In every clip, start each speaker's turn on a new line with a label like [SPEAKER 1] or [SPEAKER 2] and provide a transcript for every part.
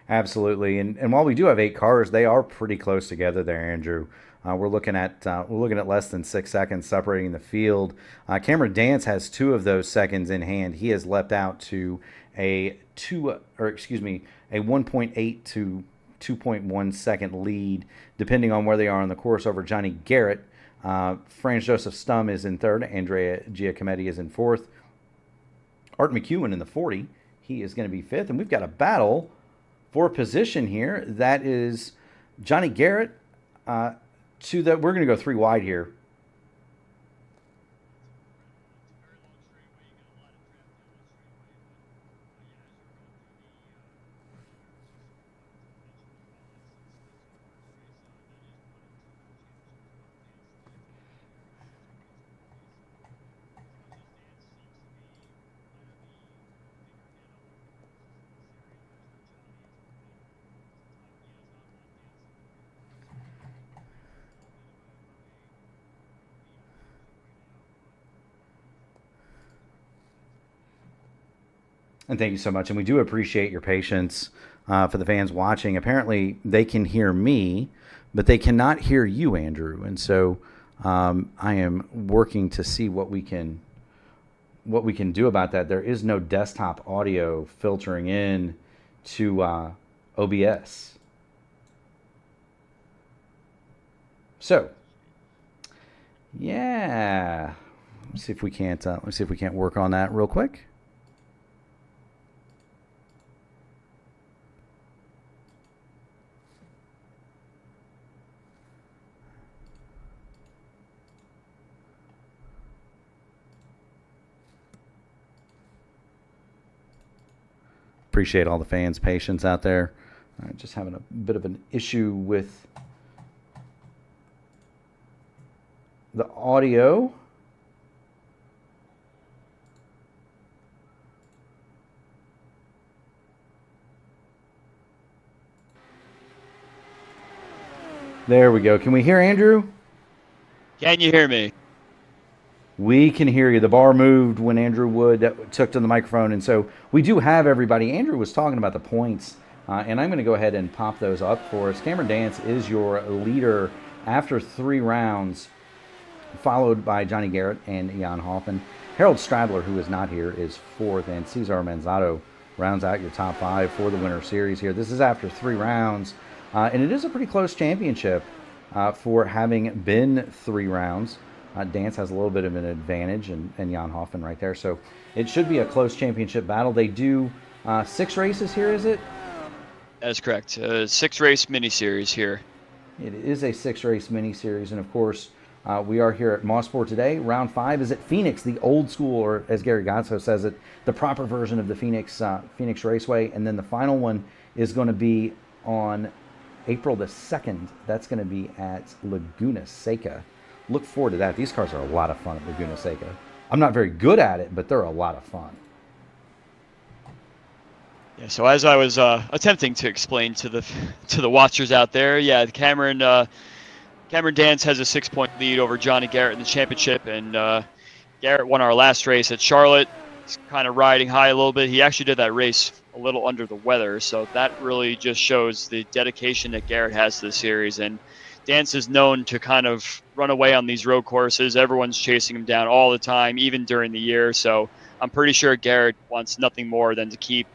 [SPEAKER 1] Absolutely, and while we do have 8 cars, they are pretty close together there, Andrew. We're looking at less than 6 seconds separating the field. Cameron Dance has 2 of those seconds in hand. He has leapt out to a 1.8 to 2.1 second lead, depending on where they are on the course, over Johnny Garrett. Franz Joseph Stum is in third. Andrea Giacometti is in fourth. Art McEwen in the 40. He is going to be fifth, and we've got a battle for position here. That is Johnny Garrett to the. We're going to go 3 wide here. And thank you so much. And we do appreciate your patience for the fans watching. Apparently, they can hear me, but they cannot hear you, Andrew. And so I am working to see what we can do about that. There is no desktop audio filtering in to OBS. So, yeah. Let's see if we can't work on that real quick. Appreciate all the fans' patience out there. Just having a bit of an issue with the audio. There we go. Can we hear Andrew?
[SPEAKER 2] Can you hear me?
[SPEAKER 1] We can hear you. The bar moved when Andrew Wood took to the microphone, and so we do have everybody. Andrew was talking about the points, and I'm going to go ahead and pop those up for us. Cameron Dance is your leader after 3 rounds, followed by Johnny Garrett and Jan Hoffman. Harold Stradler, who is not here, is 4th, and Cesar Manzato rounds out your top 5 for the Winter Series here. This is after 3 rounds, and it is a pretty close championship for having been 3 rounds. Dance has a little bit of an advantage, and Jan Hoffman right there. So it should be a close championship battle. They do 6 races here, is it?
[SPEAKER 2] That is correct. 6-race mini-series here.
[SPEAKER 1] It is a 6-race mini-series, and of course, we are here at Mosport today. Round 5 is at Phoenix, the old school, or as Gary Godso says it, the proper version of the Phoenix Raceway. And then the final one is going to be on April the 2nd. That's going to be at Laguna Seca. Look forward to that. These cars are a lot of fun at Laguna Seca. I'm not very good at it, but they're a lot of fun.
[SPEAKER 2] Yeah. So as I was attempting to explain to the watchers out there, yeah, Cameron Dance has a 6-point lead over Johnny Garrett in the championship, and Garrett won our last race at Charlotte. He's kind of riding high a little bit. He actually did that race a little under the weather, so that really just shows the dedication that Garrett has to the series. And Dance is known to kind of run away on these road courses. Everyone's chasing him down all the time, even during the year. So I'm pretty sure Garrett wants nothing more than to keep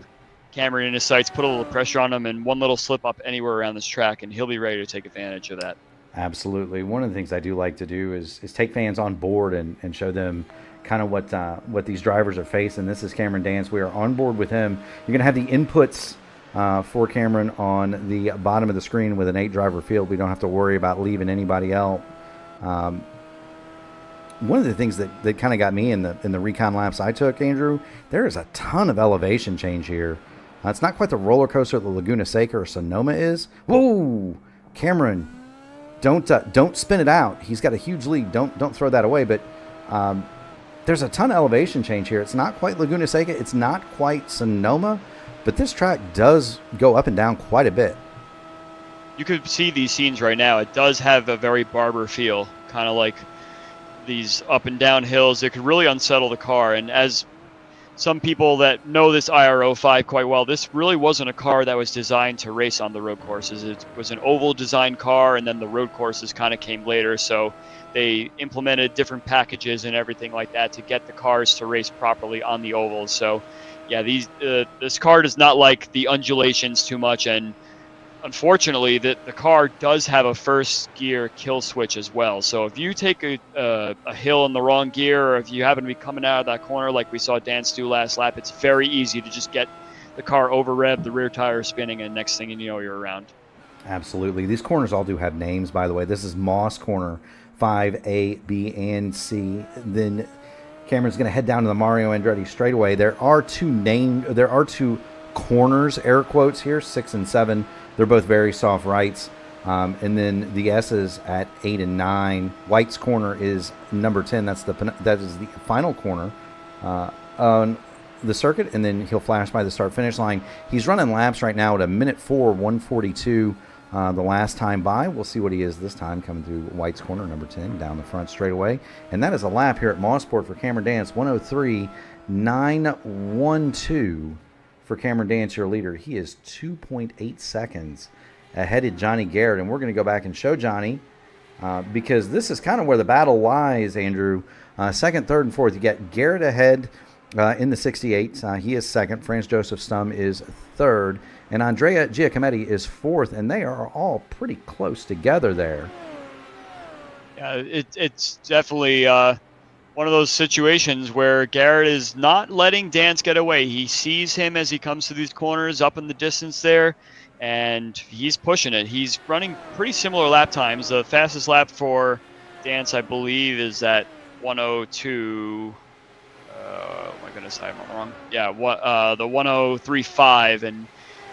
[SPEAKER 2] Cameron in his sights, put a little pressure on him, and one little slip up anywhere around this track, and he'll be ready to take advantage of that.
[SPEAKER 1] Absolutely. One of the things I do like to do is take fans on board and show them kind of what these drivers are facing. This is Cameron Dance. We are on board with him. You're going to have the inputs for Cameron on the bottom of the screen with an 8-driver field. We don't have to worry about leaving anybody out. One of the things that kind of got me in the recon laps I took, Andrew, there is a ton of elevation change here. It's not quite the roller coaster that Laguna Seca or Sonoma is. Whoa, Cameron, don't spin it out. He's got a huge lead. Don't throw that away. But there's a ton of elevation change here. It's not quite Laguna Seca. It's not quite Sonoma. But this track does go up and down quite a bit.
[SPEAKER 2] You could see these scenes right now. It does have a very Barber feel, kind of like these up and down hills. It could really unsettle the car. And as some people that know this IR05 quite well, this really wasn't a car that was designed to race on the road courses. It was an oval design car, and then the road courses kind of came later. So they implemented different packages and everything like that to get the cars to race properly on the ovals. So yeah, this car does not like the undulations too much, and unfortunately, the car does have a first gear kill switch as well. So if you take a hill in the wrong gear, or if you happen to be coming out of that corner like we saw Dance do last lap, it's very easy to just get the car over rev, the rear tire spinning, and next thing you know, you're around.
[SPEAKER 1] Absolutely. These corners all do have names, by the way. This is Moss Corner 5A, B, and C. Then Cameron's going to head down to the Mario Andretti straightaway. There are two corners, air quotes here, 6 and 7. They're both very soft rights. And then the S's at 8 and 9. White's corner is number 10. That is the final corner on the circuit, and then he'll flash by the start-finish line. He's running laps right now at 1:04, 1:42 the last time by. We'll see what he is this time coming through White's corner, number 10, down the front straightaway. And that is a lap here at Mosport for Cameron Dance, 1:03.912. For Cameron Dance, your leader. He is 2.8 seconds ahead of Johnny Garrett. And we're going to go back and show Johnny because this is kind of where the battle lies, Andrew. Second, third, and fourth. You got Garrett ahead in the 68. He is second. Franz Joseph Stum is third. And Andrea Giacometti is fourth. And they are all pretty close together there.
[SPEAKER 2] Yeah, it's definitely one of those situations where Garrett is not letting Dance get away. He sees him as he comes to these corners up in the distance there, and he's pushing it. He's running pretty similar lap times. The fastest lap for Dance, I believe, is at 1:02. Oh my goodness, I'm wrong. Yeah, the 1:03.5, and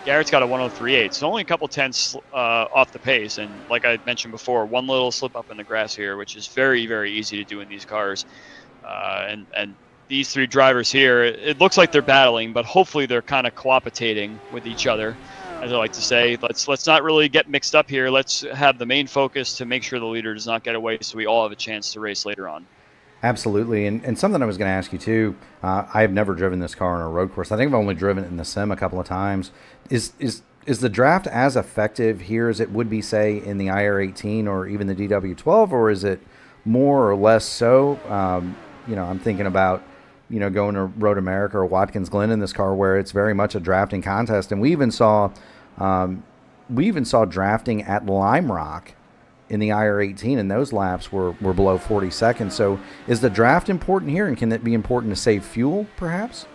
[SPEAKER 2] Garrett's got a 1:03.8. So only a couple tenths off the pace. And like I mentioned before, one little slip up in the grass here, which is very, very easy to do in these cars. And these three drivers here, it looks like they're battling, but hopefully they're kind of cooperating with each other, as I like to say. Let's not really get mixed up here. Let's have the main focus to make sure the leader does not get away, so we all have a chance to race later on.
[SPEAKER 1] Absolutely. And something I was going to ask you too, I have never driven this car on a road course. I think I've only driven it in the sim a couple of times. Is the draft as effective here as it would be, say, in the IR18 or even the DW12, or is it more or less so? I'm thinking about, going to Road America or Watkins Glen in this car, where it's very much a drafting contest. And we even saw drafting at Lime Rock in the IR18, and those laps were below 40 seconds. So is the draft important here, and can it be important to save fuel, perhaps?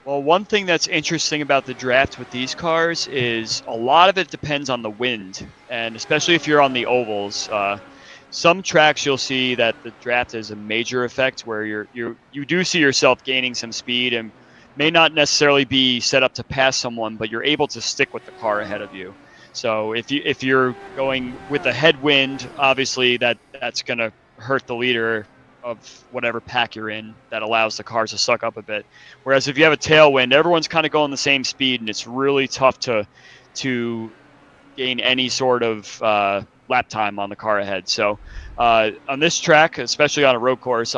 [SPEAKER 2] Well, one thing that's interesting about the draft with these cars is a lot of it depends on the wind, and especially if you're on the ovals. Some tracks you'll see that the draft is a major effect, where you do see yourself gaining some speed and may not necessarily be set up to pass someone, but you're able to stick with the car ahead of you. So if you're going with a headwind, obviously that's going to hurt the leader of whatever pack you're in that allows the cars to suck up a bit. Whereas if you have a tailwind, everyone's kind of going the same speed, and it's really tough to gain any sort of lap time on the car ahead. So on this track, especially on a road course,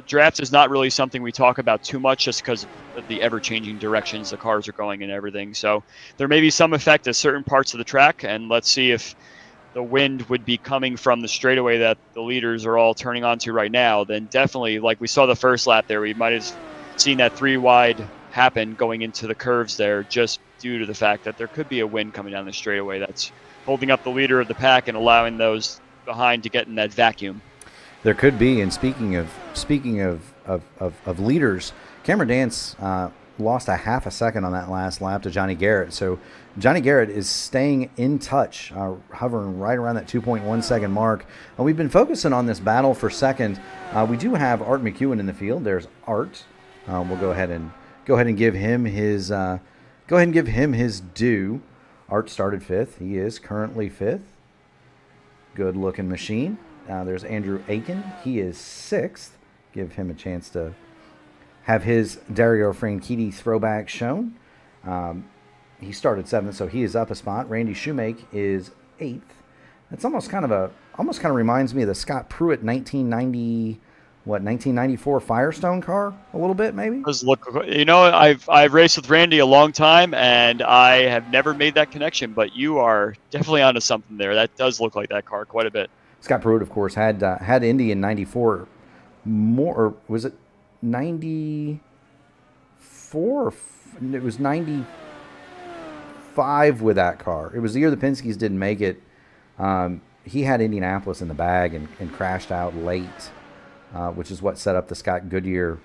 [SPEAKER 2] draft is not really something we talk about too much, just because of the ever-changing directions the cars are going and everything. So there may be some effect at certain parts of the track, and let's see if the wind would be coming from the straightaway that the leaders are all turning onto right now. Then definitely, like we saw the first lap there, we might have seen that 3 wide happen going into the curves there, just due to the fact that there could be a wind coming down the straightaway that's holding up the leader of the pack and allowing those behind to get in that vacuum.
[SPEAKER 1] There could be. And speaking of leaders, Cameron Dance lost a half a second on that last lap to Johnny Garrett. So Johnny Garrett is staying in touch, hovering right around that 2.1 second mark. We've been focusing on this battle for second. We do have Art McEwen in the field. There's Art. We'll go ahead and give him his due. Art started 5th. He is currently 5th. Good looking machine. There's Andrew Aiken. He is 6th. Give him a chance to have his Dario Franchitti throwback shown. He started 7th, so he is up a spot. Randy Shoemake is 8th. It's almost kind of reminds me of the Scott Pruitt 1990 what, 1994 Firestone car, a little bit maybe.
[SPEAKER 2] Does look, I've raced with Randy a long time, and I have never made that connection. But you are definitely onto something there. That does look like that car quite a bit.
[SPEAKER 1] Scott Pruitt, of course, had Indy in '94. More, or was it '94? It was '95 with that car. It was the year the Penske's didn't make it. He had Indianapolis in the bag and crashed out late, which is what set up the Scott Goodyear,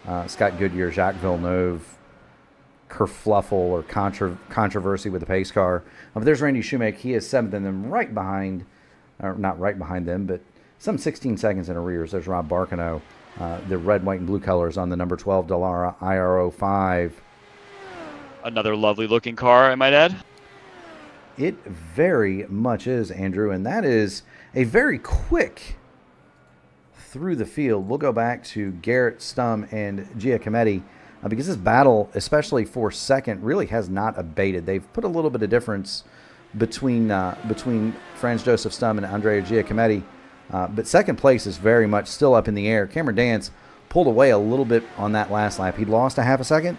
[SPEAKER 1] Jacques Villeneuve kerfluffle or controversy with the pace car. But there's Randy Shoemaker. He is seventh, and then right behind, or not right behind them, but some 16 seconds in arrears. There's Rob Barkano, the red, white, and blue colors on the number 12 Dallara IR05.
[SPEAKER 2] Another lovely looking car, I might add.
[SPEAKER 1] It very much is, Andrew, and that is a very quick through the field. We'll go back to Garrett Stum and Giacometti because this battle, especially for second, really has not abated. They've put a little bit of difference between Franz Joseph Stum and Andrea Giacometti, but second place is very much still up in the air. Cameron Dance pulled away a little bit on that last lap. He'd lost a half a second.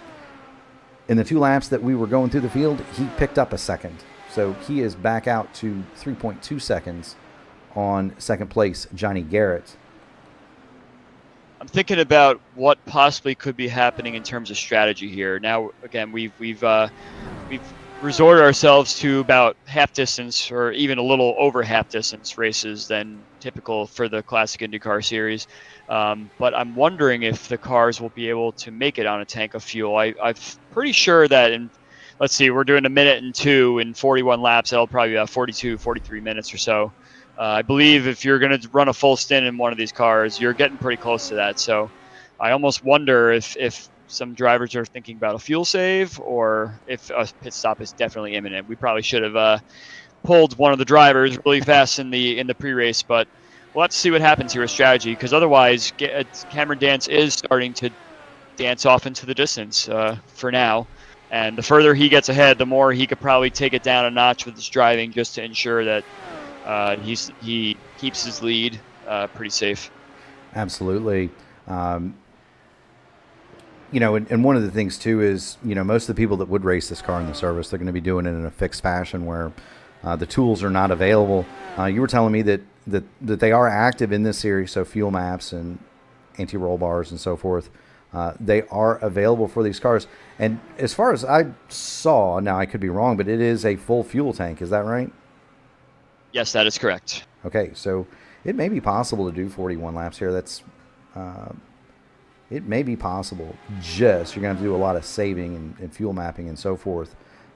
[SPEAKER 1] In the 2 laps that we were going through the field, he picked up a second. So he is back out to 3.2 seconds on second place, Johnny Garrett.
[SPEAKER 2] I'm thinking about what possibly could be happening in terms of strategy here. Now, again, we've resorted ourselves to about half distance or even a little over half distance races than typical for the Classic IndyCar Series. But I'm wondering if the cars will be able to make it on a tank of fuel. I'm pretty sure that let's see, we're doing 1 minute and 2 in 41 laps. That'll probably be about 42, 43 minutes or so. I believe if you're going to run a full stint in one of these cars, you're getting pretty close to that. So I almost wonder if some drivers are thinking about a fuel save or if a pit stop is definitely imminent. We probably should have pulled one of the drivers really fast in the pre-race, but we'll have to see what happens here with strategy, because otherwise Cameron Dance is starting to dance off into the distance for now. And the further he gets ahead, the more he could probably take it down a notch with his driving just to ensure that he keeps his lead pretty safe.
[SPEAKER 1] Absolutely. And one of the things, too, is, most of the people that would race this car in the service, they're going to be doing it in a fixed fashion where the tools are not available. You were telling me that they are active in this series, so fuel maps and anti-roll bars and so forth. They are available for these cars. And as far as I saw, now I could be wrong, but it is a full fuel tank. Is that right?
[SPEAKER 2] Yes, that is correct.
[SPEAKER 1] Okay, so it may be possible to do 41 laps here. It may be possible. You're going to have to do a lot of saving and fuel mapping and so forth.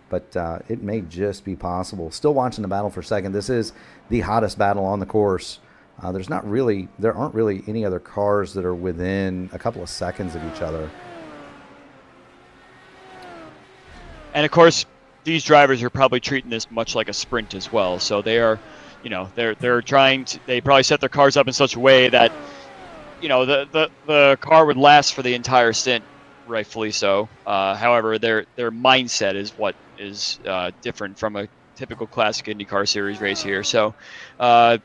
[SPEAKER 1] But it may just be possible. Still watching the battle for second. This is the hottest battle on the course. There aren't really any other cars that are within a couple of seconds of each other.
[SPEAKER 2] And of course, these drivers are probably treating this much like a sprint as well. So they are, they're trying to. They probably set their cars up in such a way that, the car would last for the entire stint, rightfully so. However, their mindset is what is different from a typical Classic IndyCar Series race here. So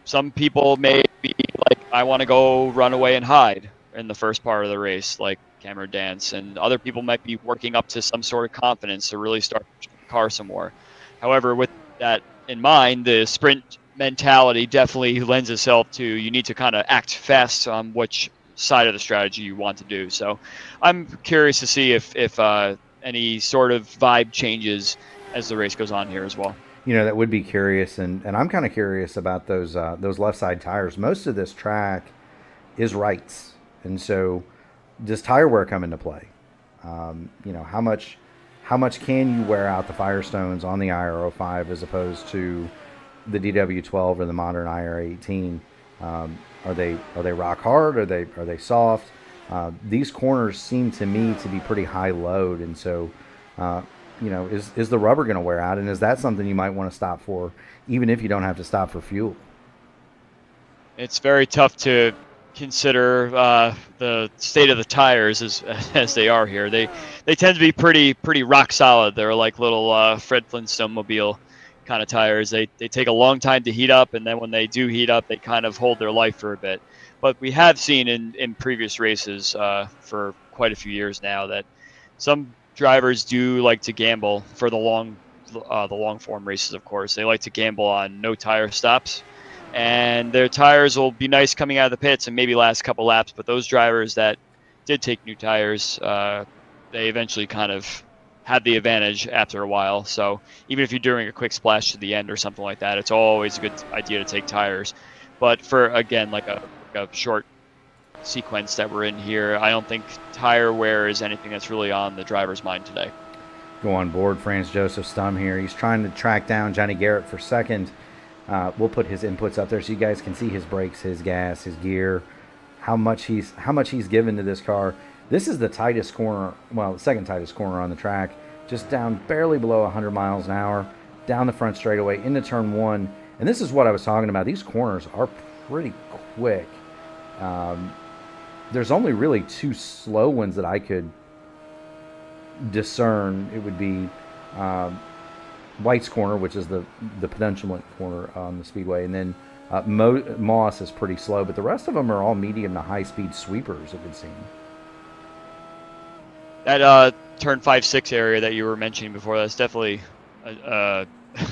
[SPEAKER 2] some people may be like, I want to go run away and hide in the first part of the race, like Cameron Dance, and other people might be working up to some sort of confidence to really start pushing the car some more. However, with that in mind, the sprint mentality definitely lends itself to, you need to kind of act fast on which side of the strategy you want to do. So I'm curious to see if any sort of vibe changes as the race goes on here as well.
[SPEAKER 1] That would be curious, and I'm kind of curious about those left side tires. Most of this track is rights, and so does tire wear come into play? How much can you wear out the Firestones on the IR05 as opposed to the DW12 or the modern IR18? Are they rock hard? Are they soft? These corners seem to me to be pretty high load, and so is the rubber going to wear out, and is that something you might want to stop for, even if you don't have to stop for fuel?
[SPEAKER 2] It's very tough to consider the state of the tires as they are here. They tend to be pretty rock solid. They're like little Fred Flintstone mobile kind of tires. They take a long time to heat up, and then when they do heat up, they kind of hold their life for a bit. But we have seen in previous races for quite a few years now that some drivers do like to gamble for the long form races. Of course, they like to gamble on no tire stops, and their tires will be nice coming out of the pits and maybe last a couple laps. But those drivers that did take new tires, they eventually kind of had the advantage after a while. So even if you're doing a quick splash to the end or something like that, it's always a good idea to take tires. But for, again, like a short sequence that we're in here, I don't think tire wear is anything that's really on the driver's mind today.
[SPEAKER 1] Go on board, Franz Josef Stum here. He's trying to track down Johnny Garrett for second. We'll put his inputs up there so you guys can see his brakes, his gas, his gear, how much he's given to this car. This is the tightest corner, well, the second tightest corner on the track, just down barely below 100 miles an hour, down the front straightaway into turn one. And this is what I was talking about. These corners are pretty quick. There's only really two slow ones that I could discern. It would be White's corner, which is the penultimate corner on the speedway, and then Moss is pretty slow, but the rest of them are all medium to high speed sweepers, it would seem.
[SPEAKER 2] That turn 5-6 area that you were mentioning before, that's definitely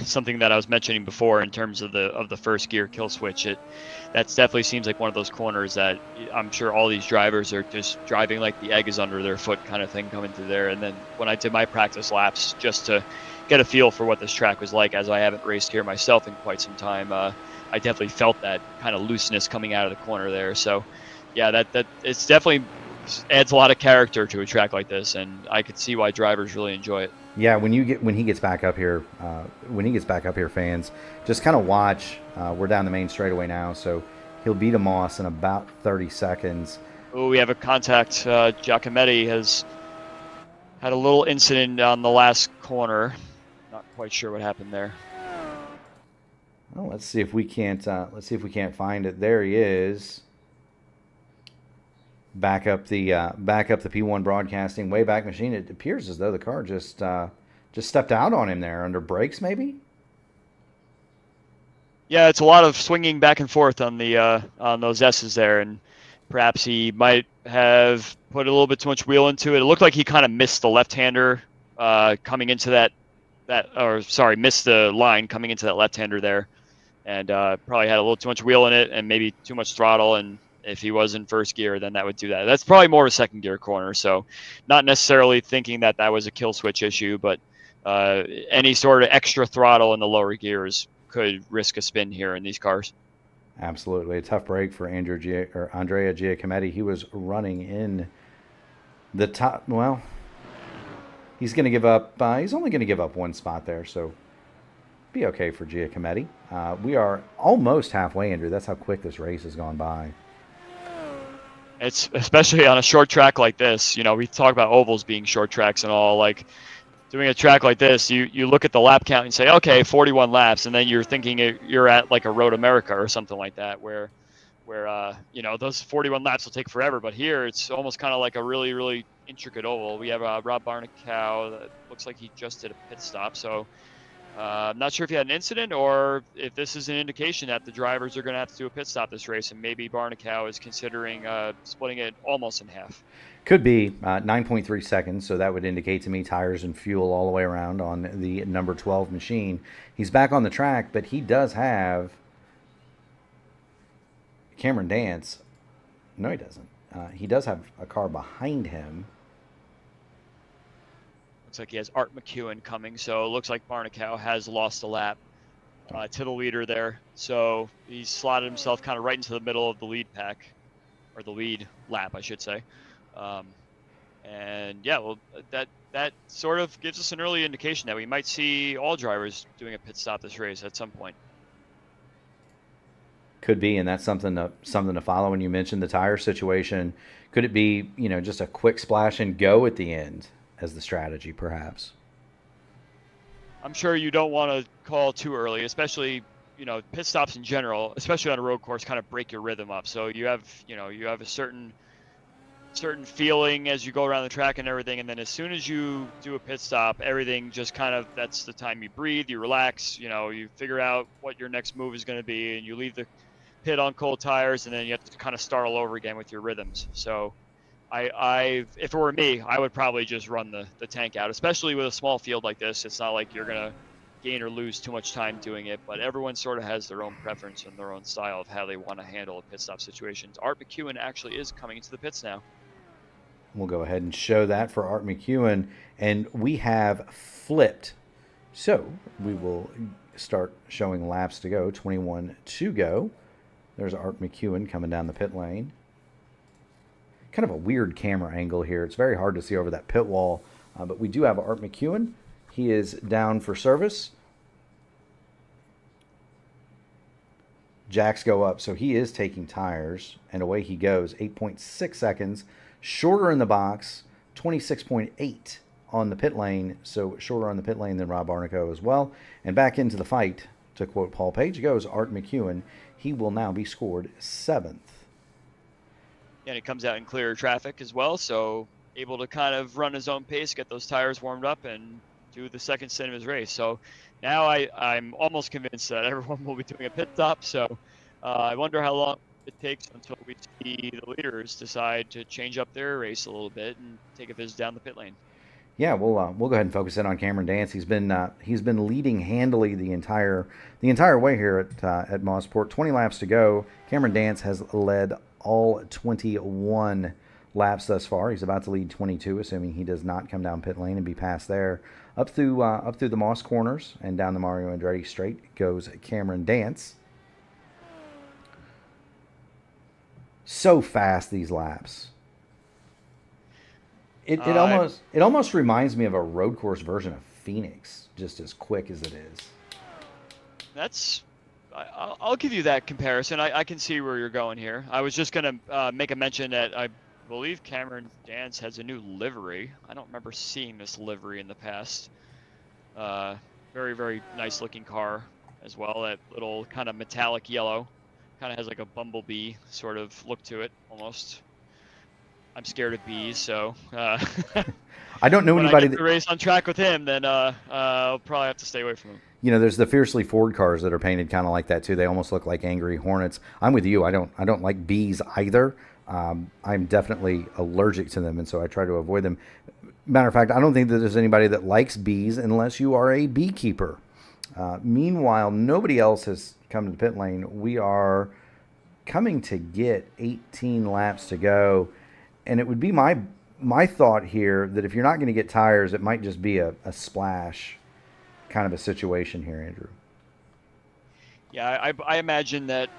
[SPEAKER 2] something that I was mentioning before in terms of the first gear kill switch. That definitely seems like one of those corners that I'm sure all these drivers are just driving like the egg is under their foot kind of thing coming through there. And then when I did my practice laps just to get a feel for what this track was like, as I haven't raced here myself in quite some time, I definitely felt that kind of looseness coming out of the corner there. So yeah, that it's definitely adds a lot of character to a track like this, and I could see why drivers really enjoy it.
[SPEAKER 1] Yeah, when he gets back up here, fans, just kind of watch. We're down the main straightaway now, so he'll beat a Moss in about 30 seconds.
[SPEAKER 2] Oh, we have a contact. Giacometti has had a little incident on the last corner. Not quite sure what happened there.
[SPEAKER 1] Well, let's see if we can't find it. There he is. Back up the P1 broadcasting Wayback Machine. It appears as though the car just stepped out on him there under brakes, maybe.
[SPEAKER 2] Yeah, it's a lot of swinging back and forth on the on those S's there, and perhaps he might have put a little bit too much wheel into it. It looked like he kind of missed the left-hander coming into missed the line coming into that left-hander there, and probably had a little too much wheel in it and maybe too much throttle. And if he was in first gear, then that would do that. That's probably more of a second gear corner, so not necessarily thinking that was a kill switch issue, but any sort of extra throttle in the lower gears could risk a spin here in these cars.
[SPEAKER 1] Absolutely. A tough break for Andrea Giacometti. He was running in the top. Well, he's going to give up. He's only going to give up one spot there, so be okay for Giacometti. We are almost halfway, Andrew. That's how quick this race has gone by.
[SPEAKER 2] It's especially on a short track like this. You know, we talk about ovals being short tracks and all. Like doing a track like this, you look at the lap count and say, okay, 41 laps, and then you're thinking you're at like a Road America or something like that, where those 41 laps will take forever. But here, it's almost kind of like a really, really intricate oval. We have Rob Barnicow that looks like he just did a pit stop, so I'm not sure if he had an incident or if this is an indication that the drivers are going to have to do a pit stop this race, and maybe Barnicow is considering splitting it almost in half.
[SPEAKER 1] Could be 9.3 seconds, so that would indicate to me tires and fuel all the way around on the number 12 machine. He's back on the track, but he does have Cameron Dance. No, he doesn't. He does have a car behind him.
[SPEAKER 2] Looks like he has Art McEwen coming, so it looks like Barnicow has lost a lap to the leader there. So he's slotted himself kind of right into the middle of the lead pack, or the lead lap, I should say. And yeah, well, that sort of gives us an early indication that we might see all drivers doing a pit stop this race at some point.
[SPEAKER 1] Could be, and that's something to follow. When you mentioned the tire situation, could it be just a quick splash and go at the end as the strategy, perhaps?
[SPEAKER 2] I'm sure you don't want to call too early, especially pit stops in general, especially on a road course, kind of break your rhythm up. So you have a certain feeling as you go around the track and everything, and then as soon as you do a pit stop, everything just kind of, that's the time you breathe, you relax, you figure out what your next move is going to be, and you leave the pit on cold tires, and then you have to kind of start all over again with your rhythms. So if it were me, I would probably just run the tank out, especially with a small field like this. It's not like you're going to gain or lose too much time doing it, but everyone sort of has their own preference and their own style of how they want to handle pit stop situations. Art McEwen actually is coming into the pits now.
[SPEAKER 1] We'll go ahead and show that for Art McEwen, and we have flipped. So we will start showing laps to go, 21 to go. There's Art McEwen coming down the pit lane. Kind of a weird camera angle here. It's very hard to see over that pit wall, but we do have Art McEwen. He is down for service. Jacks go up, so he is taking tires, and away he goes. 8.6 seconds. Shorter in the box, 26.8 on the pit lane, so shorter on the pit lane than Rob Arnico as well. And back into the fight, to quote Paul Page, goes Art McEwen. He will now be scored 7th.
[SPEAKER 2] And it comes out in clear traffic as well, so able to kind of run his own pace, get those tires warmed up, and do the second stint of his race. So now I'm almost convinced that everyone will be doing a pit stop. So I wonder how long it takes until we see the leaders decide to change up their race a little bit and take a visit down the pit lane.
[SPEAKER 1] Yeah, we'll go ahead and focus in on Cameron Dance. He's been leading handily the entire way here at Mosport. 20 laps to go. Cameron Dance has led all 21 laps thus far. He's about to lead 22, assuming he does not come down pit lane and be passed there. Up through the Moss corners and down the Mario Andretti straight goes Cameron Dance. So fast these laps. It almost reminds me of a road course version of Phoenix, just as quick as it is.
[SPEAKER 2] I'll give you that comparison. I can see where you're going here. I was just going to make a mention that I believe Cameron Dance has a new livery. I don't remember seeing this livery in the past. Very, very nice looking car as well. That little kind of metallic yellow. Kind of has like a bumblebee sort of look to it almost. I'm scared of bees, so
[SPEAKER 1] I don't know anybody
[SPEAKER 2] that race on track with him. Then I'll probably have to stay away from him.
[SPEAKER 1] You know, there's the Fiercely Ford cars that are painted kind of like that too. They almost look like angry hornets. I'm with you. I don't like bees either. I'm definitely allergic to them, and so I try to avoid them. Matter of fact, I don't think that there's anybody that likes bees unless you are a beekeeper. Meanwhile, nobody else has come to the pit lane. We are coming to get 18 laps to go. And it would be my thought here that if you're not going to get tires, it might just be a splash kind of a situation here, Andrew.
[SPEAKER 2] Yeah, I imagine that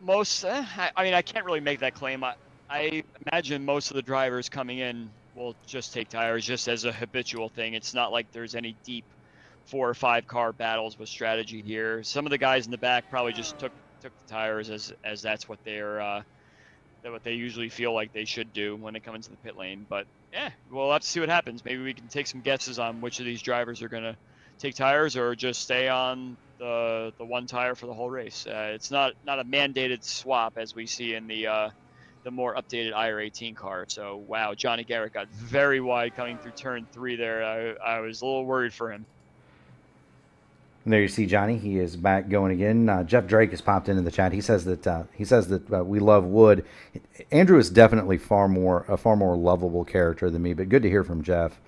[SPEAKER 2] most, I can't really make that claim. I imagine most of the drivers coming in will just take tires just as a habitual thing. It's not like there's any deep 4 or 5 car battles with strategy here. Some of the guys in the back probably just took the tires as that's what what they usually feel like they should do when they come into the pit lane. But yeah, we'll have to see what happens. Maybe we can take some guesses on which of these drivers are going to take tires or just stay on the one tire for the whole race. It's not a mandated swap as we see in the more updated IR18 car. So wow, Johnny Garrett got very wide coming through turn 3 there. I was a little worried for him.
[SPEAKER 1] And there you see Johnny. He is back going again. Jeff Drake has popped into the chat. He says that we love Wood. Andrew is definitely a far more lovable character than me. But good to hear from Jeff,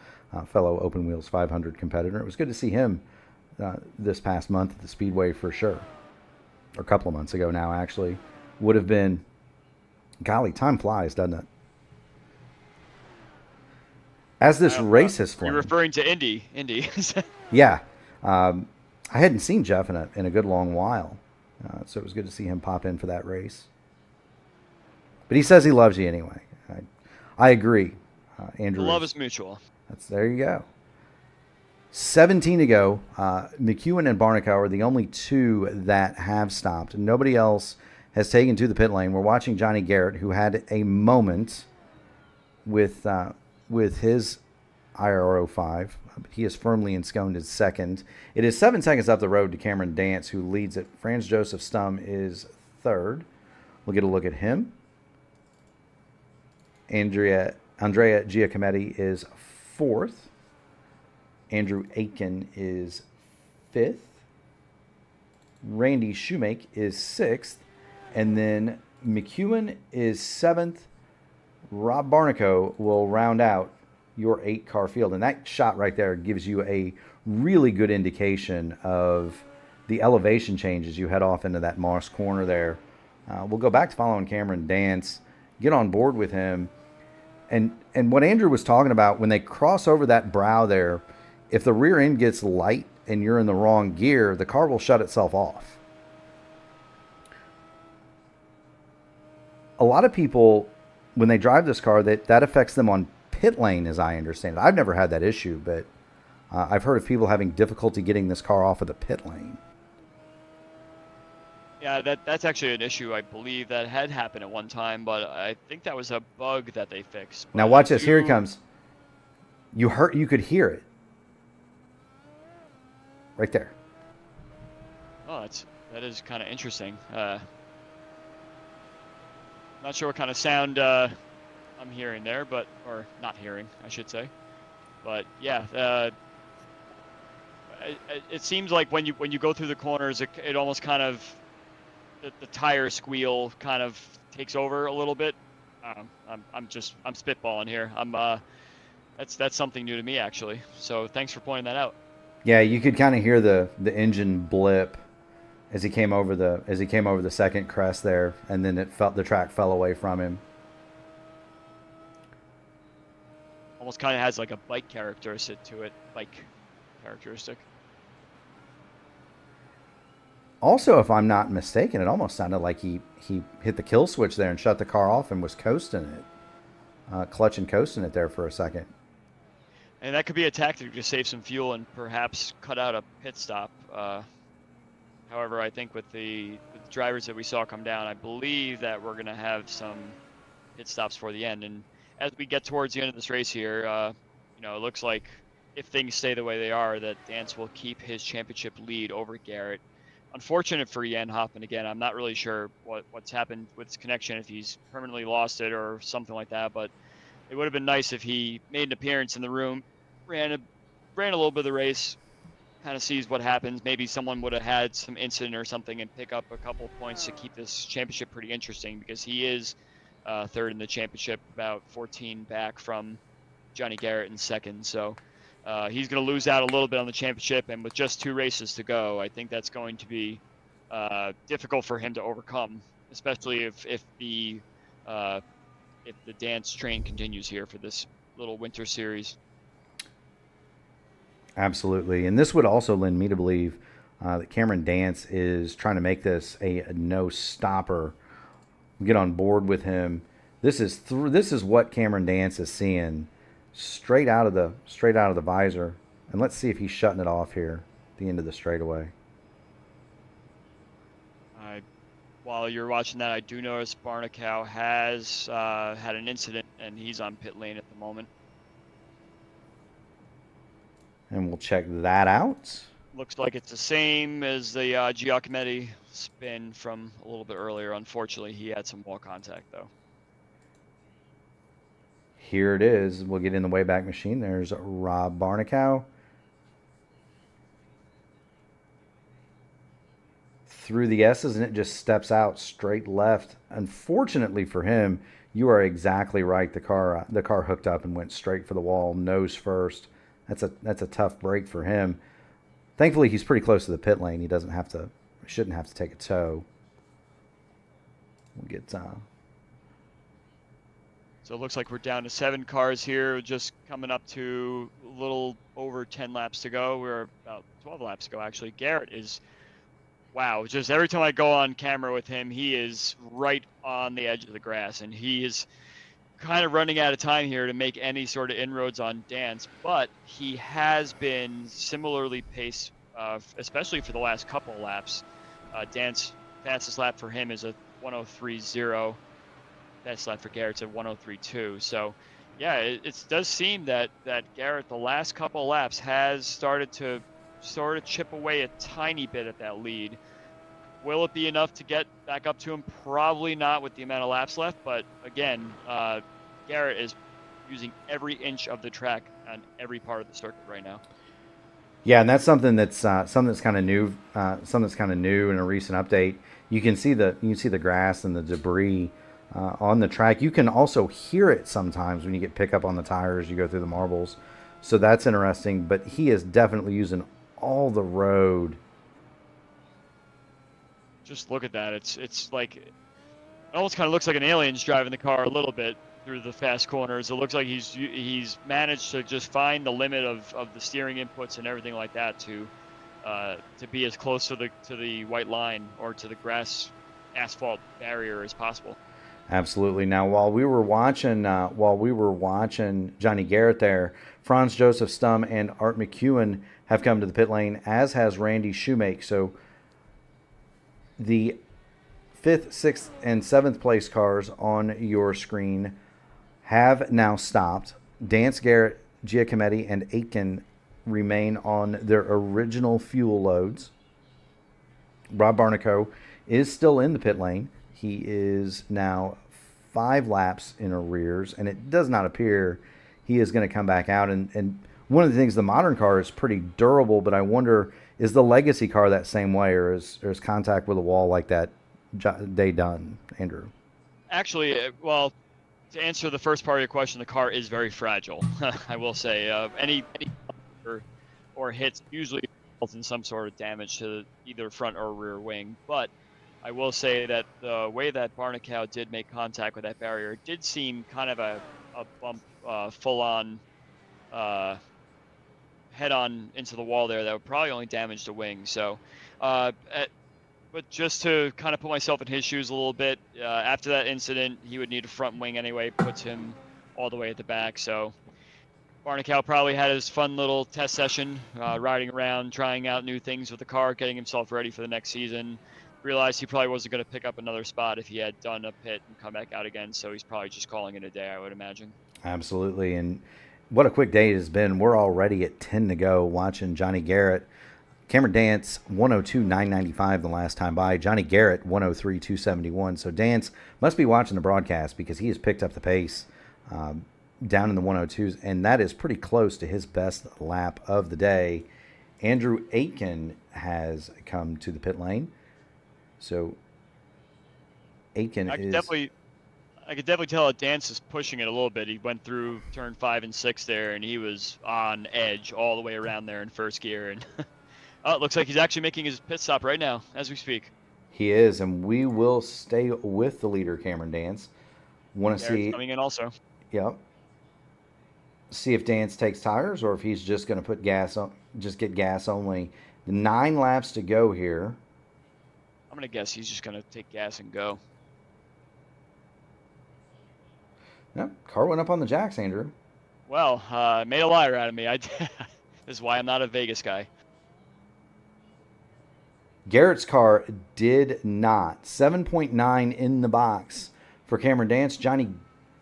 [SPEAKER 1] fellow Open Wheels 500 competitor. It was good to see him this past month at the Speedway for sure, or a couple of months ago now actually. Would have been, golly, time flies, doesn't it? As this race has flown.
[SPEAKER 2] You're referring to Indy.
[SPEAKER 1] Yeah. I hadn't seen Jeff in a good long while, so it was good to see him pop in for that race. But he says he loves you anyway. I agree, Andrew.
[SPEAKER 2] The love is mutual.
[SPEAKER 1] There you go. 17 to go. McEwen and Barnicow are the only 2 that have stopped. Nobody else has taken to the pit lane. We're watching Johnny Garrett, who had a moment with his IR05. He is firmly ensconced in second. It is 7 seconds up the road to Cameron Dance, who leads it. Franz Joseph Stum is third. We'll get a look at him. Andrea Giacometti is fourth. Andrew Aitken is fifth. Randy Shoemake is sixth. And then McEwen is 7th. Rob Barnico will round out your 8-car field. And that shot right there gives you a really good indication of the elevation changes you head off into that Moss corner there. We'll go back to following Cameron Dance, get on board with him. And what Andrew was talking about, when they cross over that brow there, if the rear end gets light and you're in the wrong gear, the car will shut itself off. A lot of people, when they drive this car, that affects them on pit lane, as I understand it. I've never had that issue, but I've heard of people having difficulty getting this car off of the pit lane.
[SPEAKER 2] Yeah, that's actually an issue I believe that had happened at one time, but I think that was a bug that they fixed.
[SPEAKER 1] Now watch this. Here he comes. You could hear it. Right there.
[SPEAKER 2] Oh, that is kind of interesting. Not sure what kind of sound I'm hearing there, or not hearing, I should say. But yeah, it seems like when you go through the corners, it almost kind of the tire squeal kind of takes over a little bit. I'm spitballing here. That's something new to me actually. So thanks for pointing that out.
[SPEAKER 1] Yeah, you could kind of hear the engine blip as he came over the second crest there, and then the track fell away from him.
[SPEAKER 2] Almost kind of has like a bike characteristic to it. Bike characteristic.
[SPEAKER 1] Also, if I'm not mistaken, it almost sounded like he hit the kill switch there and shut the car off and was coasting it. Clutch and coasting it there for a second.
[SPEAKER 2] And that could be a tactic to save some fuel and perhaps cut out a pit stop. However, I think with the drivers that we saw come down, I believe that we're going to have some pit stops for the end. And as we get towards the end of this race here, it looks like if things stay the way they are, that Dance will keep his championship lead over Garrett. Unfortunate for Jan Hoffman again. I'm not really sure what's happened with his connection, if he's permanently lost it or something like that. But it would have been nice if he made an appearance in the room, ran a little bit of the race, kind of sees what happens. Maybe someone would have had some incident or something and pick up a couple points to keep this championship pretty interesting, because he is third in the championship, about 14 back from Johnny Garrett in second. So he's going to lose out a little bit on the championship, and with just 2 races to go, I think that's going to be difficult for him to overcome, especially if the Dance train continues here for this little winter series.
[SPEAKER 1] Absolutely. And this would also lend me to believe that Cameron Dance is trying to make this a no-stopper. Get on board with him. This is what Cameron Dance is seeing straight out of the visor. And let's see if he's shutting it off here at the end of the straightaway.
[SPEAKER 2] While you're watching that, I do notice Barnicow has had an incident, and he's on pit lane at the moment.
[SPEAKER 1] And we'll check that out.
[SPEAKER 2] Looks like it's the same as the Giacometti spin from a little bit earlier. Unfortunately, he had some wall contact, though.
[SPEAKER 1] Here it is. We'll get in the Wayback Machine. There's Rob Barnicow. Through the S's, and it just steps out straight left. Unfortunately for him, you are exactly right. The car hooked up and went straight for the wall, nose first. That's a tough break for him. Thankfully, he's pretty close to the pit lane. He shouldn't have to take a tow. We'll get
[SPEAKER 2] So it looks like we're down to 7 cars here, just coming up to a little over 10 laps to go. We're about 12 laps to go, actually. Garrett is, wow, just every time I go on camera with him, he is right on the edge of the grass, and he is kind of running out of time here to make any sort of inroads on Dance, but he has been similarly paced, especially for the last couple of laps. Dance, fastest lap for him is a 103.0. Best lap for Garrett's at 103.2. So, yeah, it does seem that Garrett, the last couple of laps, has started to sort of chip away a tiny bit at that lead. Will it be enough to get back up to him? Probably not with the amount of laps left, but again, Garrett is using every inch of the track on every part of the circuit right now.
[SPEAKER 1] Yeah, and that's something that's kind of new. Something that's kind of new in a recent update. You can see the grass and the debris on the track. You can also hear it sometimes when you get pickup on the tires. You go through the marbles, so that's interesting. But he is definitely using all the road.
[SPEAKER 2] Just look at that. It's like it almost kind of looks like an alien's driving the car a little bit through the fast corners. It looks like he's managed to just find the limit of the steering inputs and everything like that to be as close to the white line or to the grass asphalt barrier as possible.
[SPEAKER 1] Absolutely. Now, while we were watching Johnny Garrett there, Franz Joseph Stum and Art McEwen have come to the pit lane, as has Randy Shoemake. So the 5th, 6th, and 7th place cars on your screen have now stopped. Dance, Garrett, Giacometti, and Aitken remain on their original fuel loads. Rob Barnico is still in the pit lane. He is now 5 laps in arrears, and it does not appear he is going to come back out. And one of the things, the modern car is pretty durable, but I wonder, is the legacy car that same way, or is contact with a wall like that day done, Andrew?
[SPEAKER 2] Actually, well, to answer the first part of your question, the car is very fragile. I will say, any or hits usually result in some sort of damage to either front or rear wing. But I will say that the way that Barnicow did make contact with that barrier did seem kind of a bump, full-on, head-on into the wall there that would probably only damage the wing. So, but just to kind of put myself in his shoes a little bit, after that incident, he would need a front wing anyway, puts him all the way at the back. So Barnicow probably had his fun little test session, riding around, trying out new things with the car, getting himself ready for the next season. Realized he probably wasn't going to pick up another spot if he had done a pit and come back out again, so he's probably just calling it a day, I would imagine.
[SPEAKER 1] Absolutely. And what a quick day it has been. We're already at 10 to go watching Johnny Garrett. Cameron Dance, 102.995 the last time by. Johnny Garrett, 103.271. So Dance must be watching the broadcast because he has picked up the pace down in the 102s, and that is pretty close to his best lap of the day. Andrew Aitken has come to the pit lane. So Aitken
[SPEAKER 2] I could definitely tell that Dance is pushing it a little bit. He went through turn 5 and 6 there, and he was on edge all the way around there in first gear. And oh, it looks like he's actually making his pit stop right now as we speak.
[SPEAKER 1] He is, and we will stay with the leader, Cameron Dance. Want to see
[SPEAKER 2] coming in also.
[SPEAKER 1] Yep. See if Dance takes tires or if he's just going to put gas on, just get gas only. 9 laps to go here.
[SPEAKER 2] I'm going to guess he's just going to take gas and go.
[SPEAKER 1] Yep, car went up on the jacks, Andrew.
[SPEAKER 2] Well, made a liar out of me. This is why I'm not a Vegas guy.
[SPEAKER 1] Garrett's car did not. 7.9 in the box for Cameron Dance. Johnny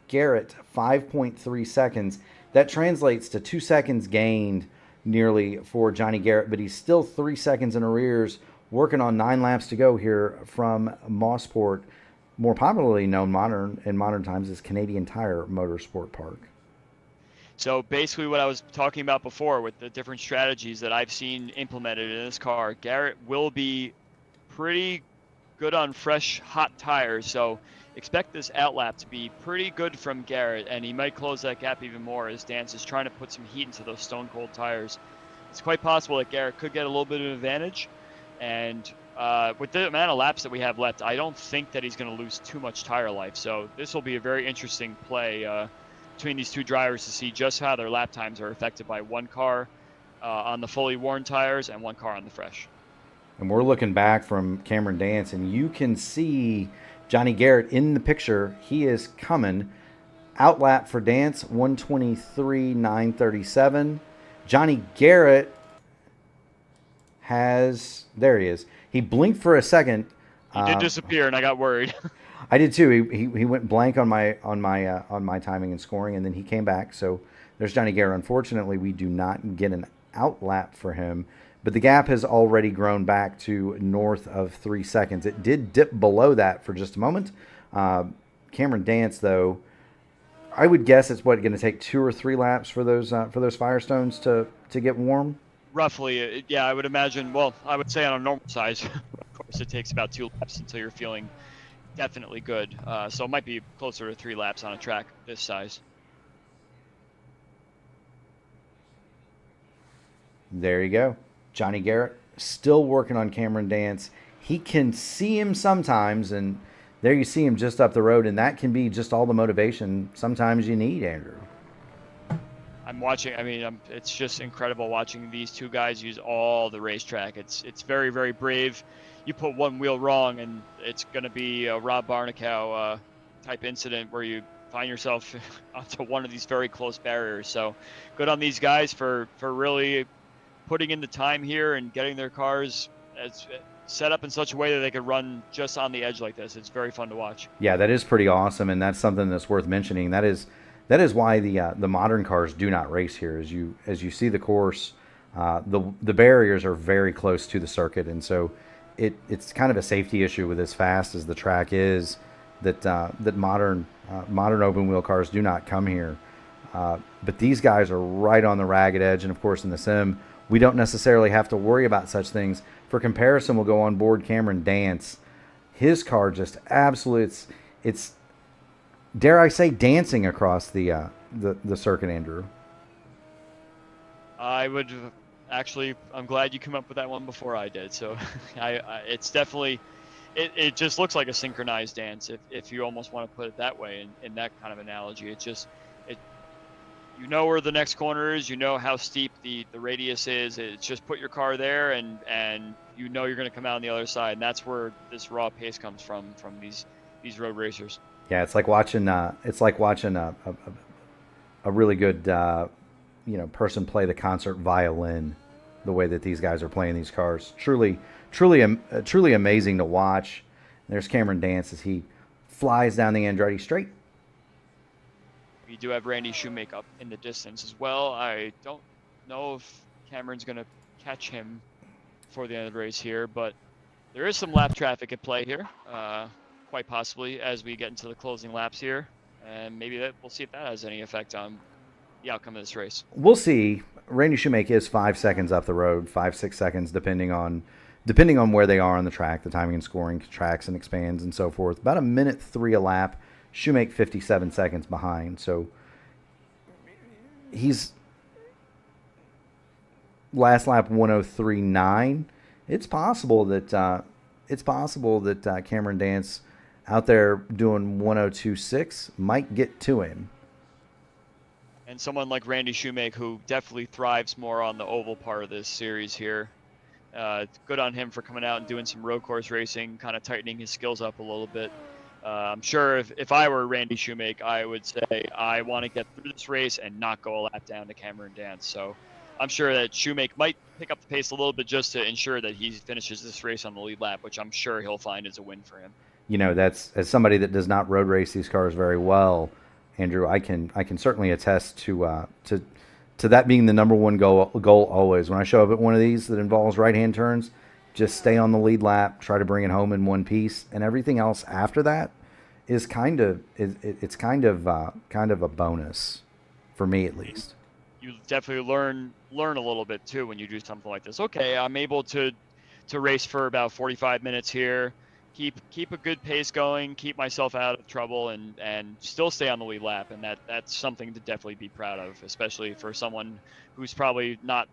[SPEAKER 1] Garrett, 5.3 seconds. That translates to 2 seconds gained nearly for Johnny Garrett, but he's still 3 seconds in arrears, working on 9 laps to go here from Mosport, more popularly known in modern times as Canadian Tire Motorsport Park.
[SPEAKER 2] So basically what I was talking about before with the different strategies that I've seen implemented in this car, Garrett will be pretty good on fresh, hot tires. So expect this outlap to be pretty good from Garrett, and he might close that gap even more as Dance is trying to put some heat into those stone-cold tires. It's quite possible that Garrett could get a little bit of advantage, and with the amount of laps that we have left, I don't think that he's going to lose too much tire life. So this will be a very interesting play between these two drivers to see just how their lap times are affected by one car on the fully worn tires and one car on the fresh.
[SPEAKER 1] And we're looking back from Cameron Dance, and you can see Johnny Garrett in the picture. He is coming. Outlap for Dance, 123.937. Johnny Garrett there he is. He blinked for a second.
[SPEAKER 2] He did disappear, and I got worried.
[SPEAKER 1] I did too. He went blank on my timing and scoring, and then he came back. So there's Johnny Garrett. Unfortunately, we do not get an outlap for him, but the gap has already grown back to north of 3 seconds. It did dip below that for just a moment. Cameron Dance, though, I would guess it's going to take 2 or 3 laps for those Firestones to get warm.
[SPEAKER 2] Roughly, yeah, I would imagine. Well, I would say on a normal size, of course, it takes about 2 laps until you're feeling definitely good. So it might be closer to 3 laps on a track this size.
[SPEAKER 1] There you go. Johnny Garrett still working on Cameron Dance. He can see him sometimes, and there you see him just up the road, and that can be just all the motivation sometimes you need, Andrew.
[SPEAKER 2] I'm watching. I mean, it's just incredible watching these two guys use all the racetrack. It's very, very brave. You put one wheel wrong, and it's going to be a Rob Barnicow type incident where you find yourself onto one of these very close barriers. So good on these guys for really putting in the time here and getting their cars set up in such a way that they could run just on the edge like this. It's very fun to watch.
[SPEAKER 1] Yeah, that is pretty awesome, and that's something that's worth mentioning. That is why the modern cars do not race here. As you see the course, the barriers are very close to the circuit, and so it's kind of a safety issue with as fast as the track is that modern open wheel cars do not come here. But these guys are right on the ragged edge, and of course in the sim we don't necessarily have to worry about such things. For comparison, we'll go on board Cameron Dance. His car just absolutely, it's dare I say, dancing across the circuit, Andrew.
[SPEAKER 2] I would actually. I'm glad you came up with that one before I did. So, it's definitely. It just looks like a synchronized dance, if you almost want to put it that way, in that kind of analogy. You know where the next corner is. You know how steep the radius is. It's just put your car there, and you know you're going to come out on the other side. And that's where this raw pace comes from these road racers.
[SPEAKER 1] Yeah, it's like watching a really good person play the concert violin, the way that these guys are playing these cars. Truly amazing to watch. There's Cameron Dance as he flies down the Andretti straight.
[SPEAKER 2] We do have Randy Shoemake up in the distance as well. I don't know if Cameron's going to catch him for the end of the race here, but there is some lap traffic at play here. Quite possibly as we get into the closing laps here, and maybe we'll see if that has any effect on the outcome of this race.
[SPEAKER 1] We'll see. Randy Shoemake is 5 seconds up the road, 5-6 seconds, depending on where they are on the track. The timing and scoring tracks and expands and so forth. About a minute 3 a lap. Shoemake 57 seconds behind. So he's last lap 103.9. It's possible that Cameron Dance out there doing 102.6 might get to him.
[SPEAKER 2] And someone like Randy Shoemake, who definitely thrives more on the oval part of this series here. Good on him for coming out and doing some road course racing, kind of tightening his skills up a little bit. I'm sure if I were Randy Shoemake, I would say I want to get through this race and not go a lap down to Cameron Dance. So I'm sure that Shoemake might pick up the pace a little bit just to ensure that he finishes this race on the lead lap, which I'm sure he'll find is a win for him.
[SPEAKER 1] You know, that's, as somebody that does not road race these cars very well, Andrew, I can certainly attest to that being the number one goal always. When I show up at one of these that involves right-hand turns, just stay on the lead lap, try to bring it home in one piece, and everything else after that is kind of a bonus for me, at least.
[SPEAKER 2] You definitely learn a little bit too when you do something like this. Okay, I'm able to race for about 45 minutes here, keep a good pace going, keep myself out of trouble, and still stay on the lead lap, and that's something to definitely be proud of, especially for someone who's probably not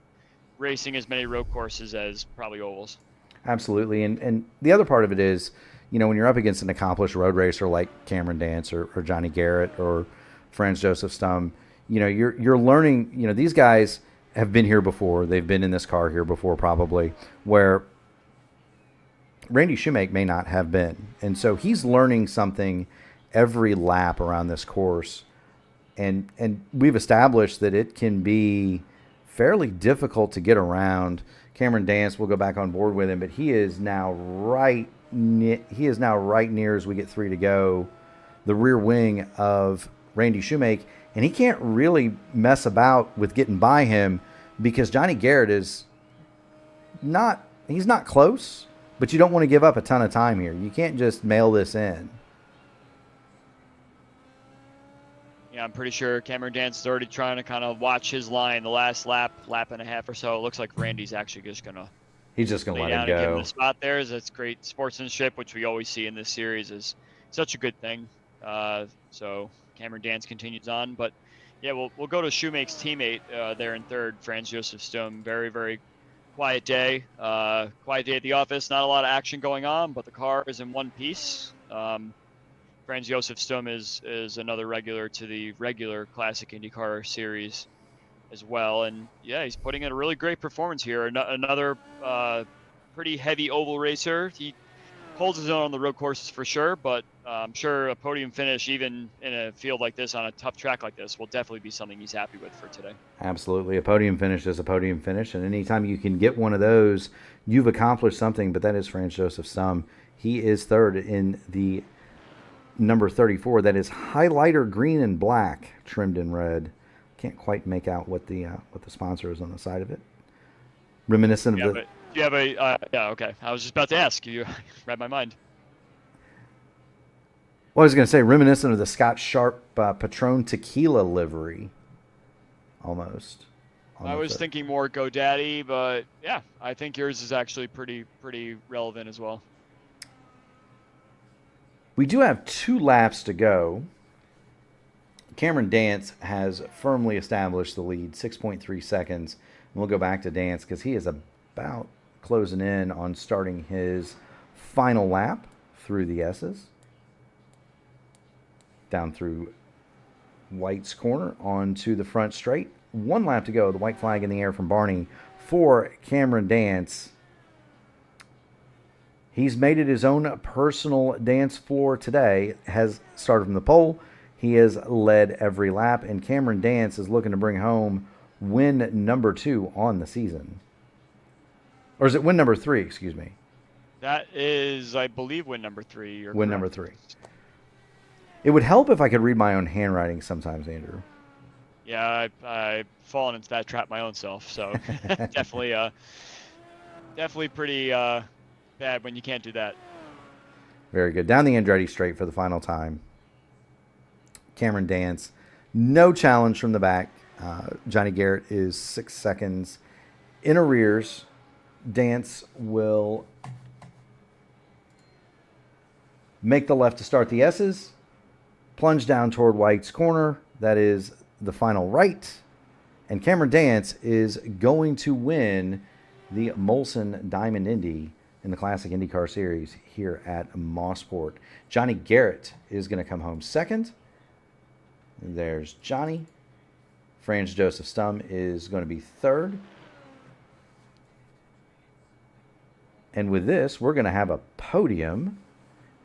[SPEAKER 2] racing as many road courses as probably ovals.
[SPEAKER 1] Absolutely, and the other part of it is, you know, when you're up against an accomplished road racer like Cameron Dance or Johnny Garrett or Franz Josef Stum, you know, you're learning. You know, these guys have been here before. They've been in this car here before, probably, where Randy Shoemake may not have been. And so he's learning something every lap around this course. And we've established that it can be fairly difficult to get around. Cameron Dance, we'll go back on board with him, but he is now right near, as we get 3 to go, the rear wing of Randy Shoemake. And he can't really mess about with getting by him because Johnny Garrett is he's not close, but you don't want to give up a ton of time here. You can't just mail this in.
[SPEAKER 2] Yeah, I'm pretty sure Cameron Dance is already trying to kind of watch his line the last lap and a half or so. It looks like Randy's actually just going to
[SPEAKER 1] He's just going to
[SPEAKER 2] lay
[SPEAKER 1] let
[SPEAKER 2] down
[SPEAKER 1] it
[SPEAKER 2] and give him
[SPEAKER 1] go.
[SPEAKER 2] the spot there. That's great sportsmanship, which we always see in this series is such a good thing. So Cameron Dance continues on. But, yeah, we'll go to Shoemake's teammate there in third, Franz Josef Stum. Very, very quiet day. Quiet day at the office. Not a lot of action going on, but the car is in one piece. Franz Josef Stum is another regular to the regular Classic IndyCar Series as well. And, yeah, he's putting in a really great performance here. Another pretty heavy oval racer. He holds his own on the road courses for sure, but I'm sure a podium finish, even in a field like this, on a tough track like this, will definitely be something he's happy with for today.
[SPEAKER 1] Absolutely. A podium finish is a podium finish, and anytime you can get one of those, you've accomplished something, but that is Franz Josef Stum. He is third in the number 34. That is highlighter green and black, trimmed in red. Can't quite make out what the sponsor is on the side of it. Reminiscent of the...
[SPEAKER 2] Do you have a... yeah, okay. I was just about to ask. You read my mind.
[SPEAKER 1] Well, I was going to say reminiscent of the Scott Sharp Patron Tequila livery, almost.
[SPEAKER 2] I was thinking more GoDaddy, but yeah, I think yours is actually pretty relevant as well.
[SPEAKER 1] We do have 2 laps to go. Cameron Dance has firmly established the lead, 6.3 seconds. And we'll go back to Dance because he is about closing in on starting his final lap through the S's. Down through White's corner onto the front straight. 1 lap to go. The white flag in the air from Barney for Cameron Dance. He's made it his own personal dance floor today. Has started from the pole. He has led every lap. And Cameron Dance is looking to bring home win number 2 on the season. Or is it win number 3? Excuse me.
[SPEAKER 2] That is, I believe, win number 3. You're
[SPEAKER 1] win
[SPEAKER 2] correct.
[SPEAKER 1] number 3. It would help if I could read my own handwriting sometimes, Andrew.
[SPEAKER 2] Yeah, I've fallen into that trap my own self. So definitely pretty bad when you can't do that.
[SPEAKER 1] Very good. Down the Andretti straight for the final time. Cameron Dance. No challenge from the back. Johnny Garrett is 6 seconds in arrears. Dance will make the left to start the S's. Plunge down toward White's corner. That is the final right. And Cameron Dance is going to win the Molson Diamond Indy in the Classic IndyCar Series here at Mosport. Johnny Garrett is going to come home second. And there's Johnny. Franz Josef Stum is going to be third. And with this, we're going to have a podium.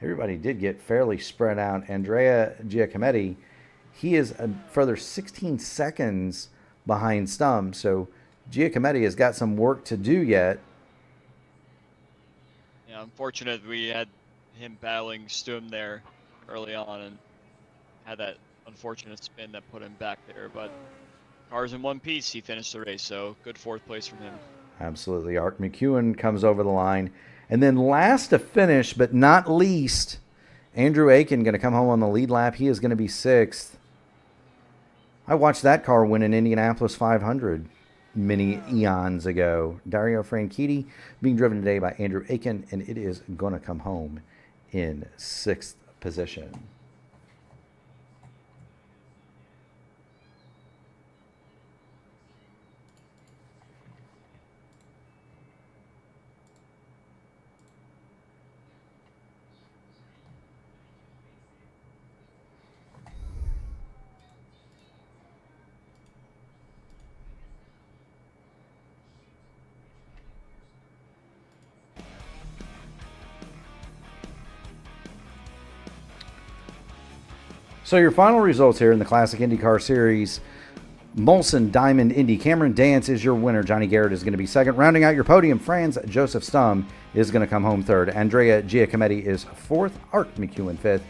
[SPEAKER 1] Everybody did get fairly spread out. Andrea Giacometti, he is a further 16 seconds behind Stum. So Giacometti has got some work to do yet.
[SPEAKER 2] Yeah, unfortunate we had him battling Stum there early on and had that unfortunate spin that put him back there. But cars in one piece, he finished the race. So good 4th place from him.
[SPEAKER 1] Absolutely. Art McEwen comes over the line. And then last to finish, but not least, Andrew Aiken going to come home on the lead lap. He is going to be 6th. I watched that car win an Indianapolis 500 many eons ago. Dario Franchitti being driven today by Andrew Aiken, and it is going to come home in 6th position. So your final results here in the Classic IndyCar Series. Molson Diamond Indy. Cameron Dance is your winner. Johnny Garrett is going to be second. Rounding out your podium, Franz Josef Stum is going to come home third. Andrea Giacometti is 4th. Art McEwen 5th.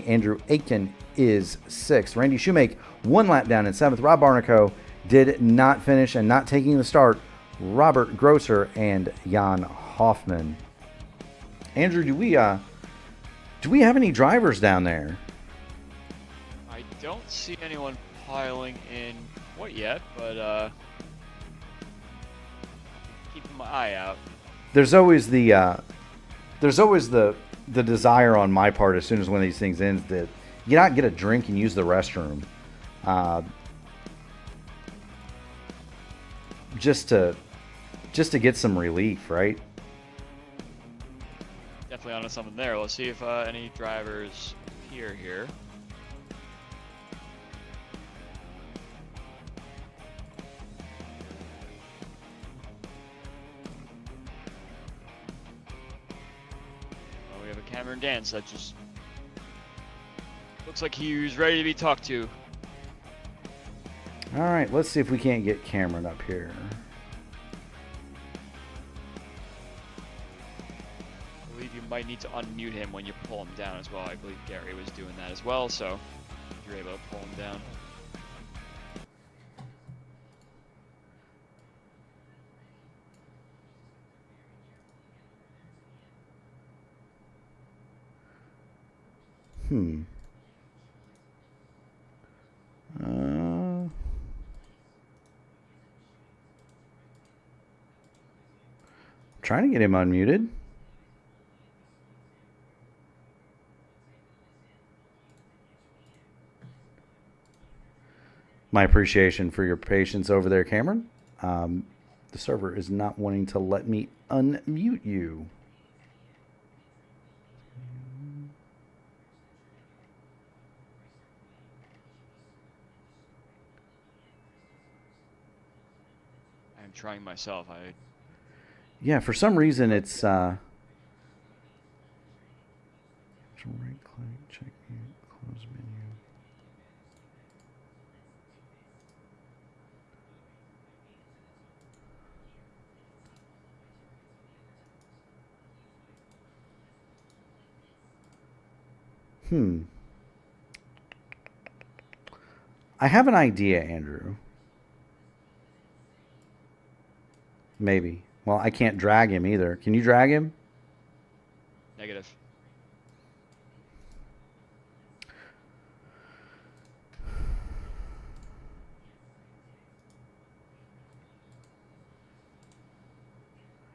[SPEAKER 1] Andrew Aiken is 6th. Randy Shoemake 1 lap down in 7th. Rob Barnico did not finish and not taking the start. Robert Grosser and Jan Hoffman. Andrew, do we have any drivers down there?
[SPEAKER 2] I don't see anyone piling in quite yet, but keeping my eye out.
[SPEAKER 1] There's always the desire on my part as soon as one of these things ends that you not get a drink and use the restroom, just to get some relief, right?
[SPEAKER 2] Definitely onto something there. Let's see if any drivers appear here. We have a Cameron Dance that just looks like he's ready to be talked to.
[SPEAKER 1] All right, let's see if we can't get Cameron up here.
[SPEAKER 2] I believe you might need to unmute him when you pull him down as well. I believe Gary was doing that as well, so if you're able to pull him down.
[SPEAKER 1] Trying to get him unmuted. My appreciation for your patience over there, Cameron. The server is not wanting to let me unmute you.
[SPEAKER 2] I'm trying myself.
[SPEAKER 1] Yeah, for some reason it's right click, check mute, close menu. I have an idea, Andrew. Maybe. Well, I can't drag him either. Can you drag him?
[SPEAKER 2] Negative.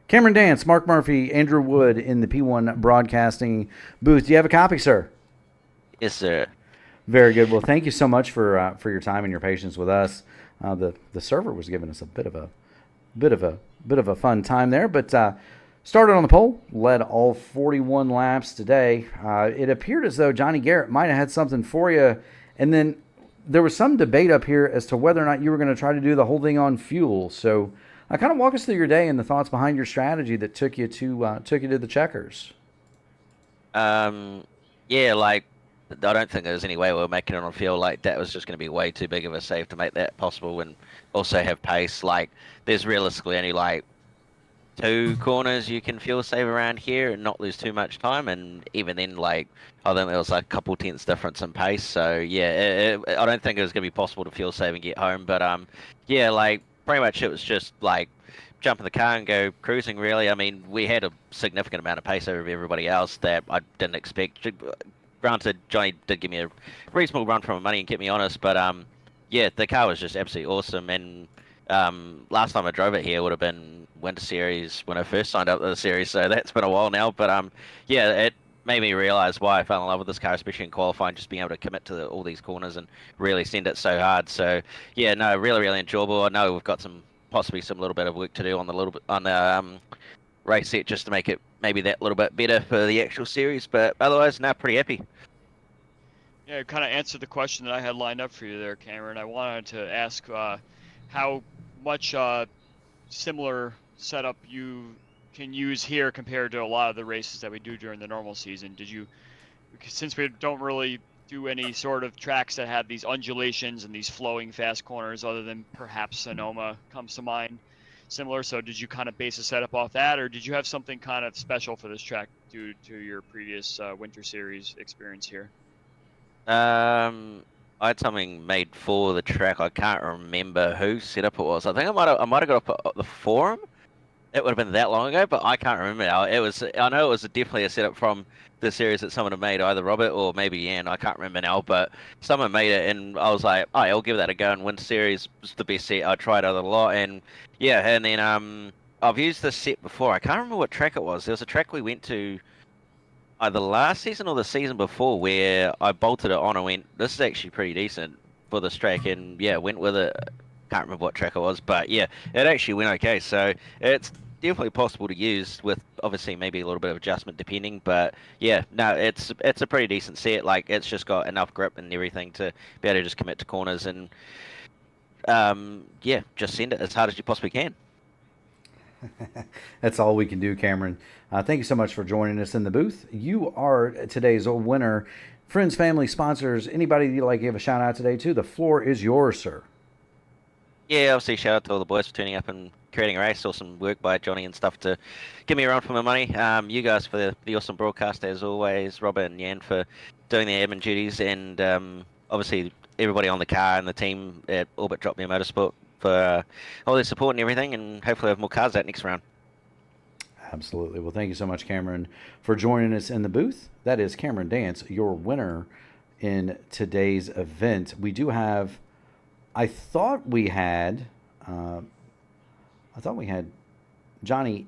[SPEAKER 1] Cameron Dance, Mark Murphy, Andrew Wood in the P1 Broadcasting booth. Do you have a copy, sir?
[SPEAKER 3] Yes, sir.
[SPEAKER 1] Very good. Well, thank you so much for your time and your patience with us. The server was giving us a bit of a fun time there, but started on the pole, led all 41 laps today. It appeared as though Johnny Garrett might have had something for you, and then there was some debate up here as to whether or not you were going to try to do the whole thing on fuel. So, kind of walk us through your day and the thoughts behind your strategy that took you to the checkers.
[SPEAKER 3] Yeah, like I don't think there's any way we were making it on fuel. Like that was just going to be way too big of a save to make that possible, and also have pace. Like there's realistically only like 2 corners you can fuel save around here and not lose too much time, and even then, like I think there was like a couple tenths difference in pace. So yeah, I don't think it was going to be possible to fuel save and get home. But yeah, like pretty much it was just like jump in the car and go cruising. Really, I mean, we had a significant amount of pace over everybody else that I didn't expect. Granted, Johnny did give me a reasonable run for my money and kept me honest, but yeah, the car was just absolutely awesome. And last time I drove it here would have been Winter Series when I first signed up to the series, so that's been a while now. But yeah, it made me realize why I fell in love with this car, especially in qualifying, just being able to commit to all these corners and really send it so hard. So yeah, no, really enjoyable. I know we've got possibly some little bit of work to do on the race set just to make it maybe that little bit better for the actual series, but otherwise, no, pretty happy.
[SPEAKER 2] Yeah, it kind of answered the question that I had lined up for you there, Cameron. I wanted to ask how much similar setup you can use here compared to a lot of the races that we do during the normal season. Since we don't really do any sort of tracks that have these undulations and these flowing fast corners, other than perhaps Sonoma comes to mind, similar. So did you kind of base a setup off that, or did you have something kind of special for this track due to your previous Winter Series experience here?
[SPEAKER 3] I had something made for the track. I can't remember who set up it was. I think I might have got up at the forum it would have been that long ago, but I can't remember now. I know it was definitely a setup from the series that someone had made, either Robert or maybe Ian. I can't remember now, but someone made it, and I was like, oh, I'll give that a go. And Winter Series was the best set. I tried it a lot, and yeah, and then I've used this set before. I can't remember what track it was. There was a track we went to either last season or the season before where I bolted it on and went, this is actually pretty decent for this track, and yeah, went with it. Can't remember what track it was, but yeah, it actually went okay. So it's definitely possible to use with obviously maybe a little bit of adjustment depending, but yeah, no, it's a pretty decent set. Like it's just got enough grip and everything to be able to just commit to corners and yeah, just send it as hard as you possibly can.
[SPEAKER 1] That's all we can do, Cameron. Thank you so much for joining us in the booth. You are today's winner. Friends, family, sponsors, anybody you'd like to give a shout out today to, the floor is yours, sir.
[SPEAKER 3] Yeah, obviously shout out to all the boys for turning up and creating a race. Awesome work by Johnny and stuff to give me a run for my money. You guys for the awesome broadcast as always. Robert and Jan for doing the admin duties, and obviously everybody on the car and the team at Orbit Drop Me Motorsport for all their support and everything, and hopefully have more cars out next round.
[SPEAKER 1] Absolutely. Well, thank you so much, Cameron, for joining us in the booth. That is Cameron Dance, your winner in today's event. We do have, I thought we had Johnny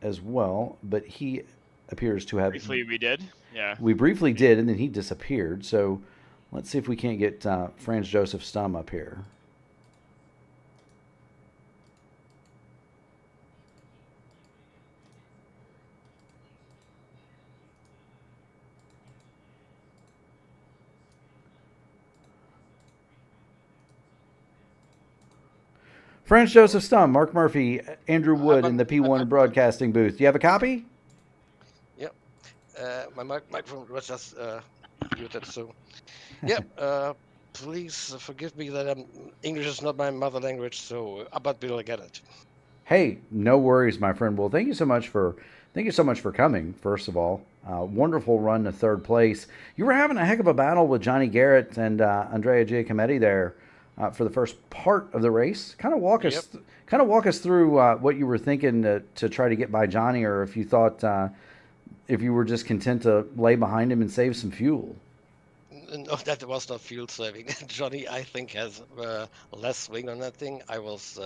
[SPEAKER 1] as well, but he appears to have.
[SPEAKER 2] Briefly, we did. Yeah.
[SPEAKER 1] We briefly did, and then he disappeared. So let's see if we can't get Franz Joseph Stum up here. Franz Joseph Stum, Mark Murphy, Andrew Wood in the P1 broadcasting booth. Do you have a copy?
[SPEAKER 4] Yep. My microphone was just muted, so yeah. Please forgive me that English is not my mother language, so but we'll get it.
[SPEAKER 1] Hey, no worries, my friend. Well, thank you so much for coming. First of all, wonderful run to third place. You were having a heck of a battle with Johnny Garrett and Andrea Giacometti there. For the first part of the race, kind of walk us through what you were thinking to try to get by Johnny, or if you thought if you were just content to lay behind him and save some fuel.
[SPEAKER 4] No, that was not fuel saving. Johnny, I think, has less swing on that thing. I was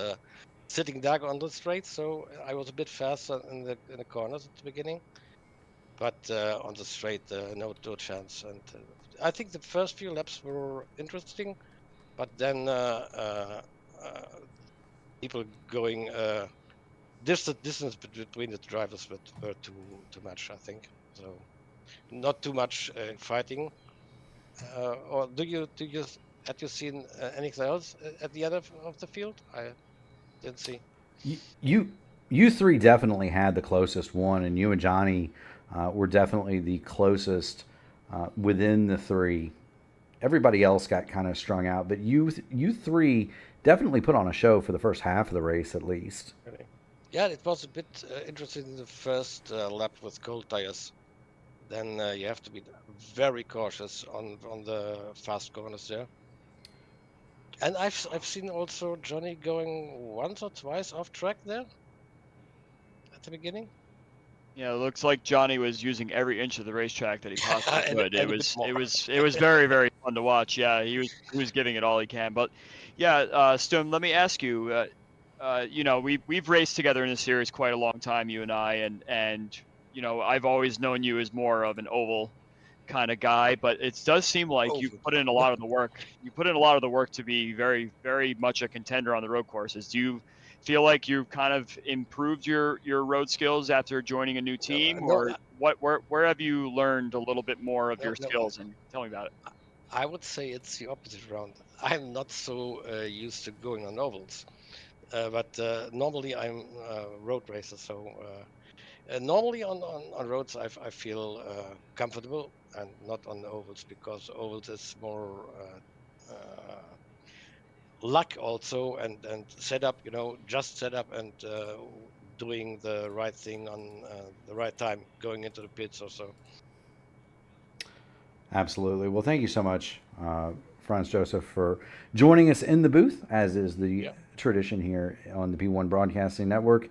[SPEAKER 4] sitting dark on the straight, so I was a bit faster in the corners at the beginning, but on the straight, no chance. And I think the first few laps were interesting. But then people going distance between the drivers were too much, I think. So not too much fighting. Or had you seen anything else at the end of the field? I didn't see.
[SPEAKER 1] You three definitely had the closest one, and you and Johnny were definitely the closest within the three. Everybody else got kind of strung out, but you three definitely put on a show for the first half of the race, at least.
[SPEAKER 4] Really? Yeah, it was a bit interesting in the first lap with cold tires. Then you have to be very cautious on the fast corners there. And I've seen also Johnny going once or twice off track there at the beginning.
[SPEAKER 2] Yeah, it looks like Johnny was using every inch of the racetrack that he possibly could. It was very, very fun to watch. Yeah, he was giving it all he can. But yeah, Stum, let me ask you. You know, we've raced together in the series quite a long time, you and I, and you know, I've always known you as more of an oval kind of guy, but it does seem like you've put in a lot of the work. You put in a lot of the work to be very, very much a contender on the road courses. Do you feel like you've kind of improved your road skills after joining a new team, or where have you learned a little bit more of your skills? And tell me about it.
[SPEAKER 4] I would say it's the opposite round. I'm not so used to going on ovals, but normally I'm a road racer, so normally on roads I feel comfortable, and not on ovals, because ovals is more luck also, and setup, you know, just set up and doing the right thing on the right time, going into the pits or so.
[SPEAKER 1] Absolutely. Well, thank you so much, Franz Joseph, for joining us in the booth, as is the tradition here on the P1 Broadcasting Network.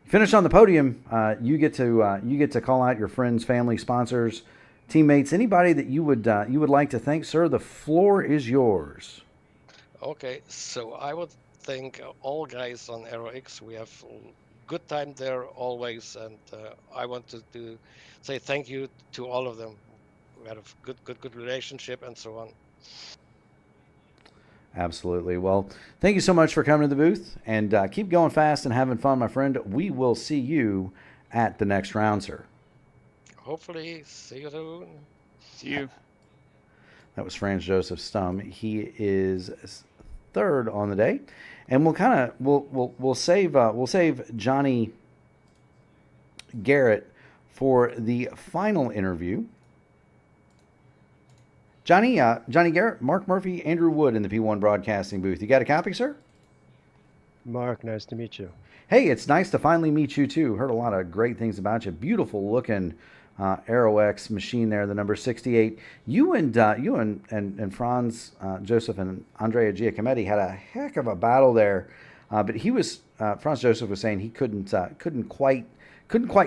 [SPEAKER 1] finish on the podium, you get to call out your friends, family, sponsors, teammates, anybody that you would like to thank, sir. The floor is yours.
[SPEAKER 4] Okay, so I would thank all guys on Aero X. We have good time there always, and I want to say thank you to all of them. We had a good relationship and so on.
[SPEAKER 1] Absolutely. Well, thank you so much for coming to the booth, and keep going fast and having fun, my friend. We will see you at the next round, sir.
[SPEAKER 4] Hopefully, see you soon.
[SPEAKER 2] See you.
[SPEAKER 1] That was Franz Joseph Stum. He is third on the day, and we'll save Johnny Garrett for the final interview. Johnny Garrett, Mark Murphy, Andrew Wood in the P1 broadcasting booth. You got a copy, sir?
[SPEAKER 5] Mark, nice to meet you.
[SPEAKER 1] Hey, it's nice to finally meet you too. Heard a lot of great things about you. Beautiful looking Aero X machine there, the number 68. You and Franz Joseph and Andrea Giacometti had a heck of a battle there, but Franz Joseph was saying he couldn't quite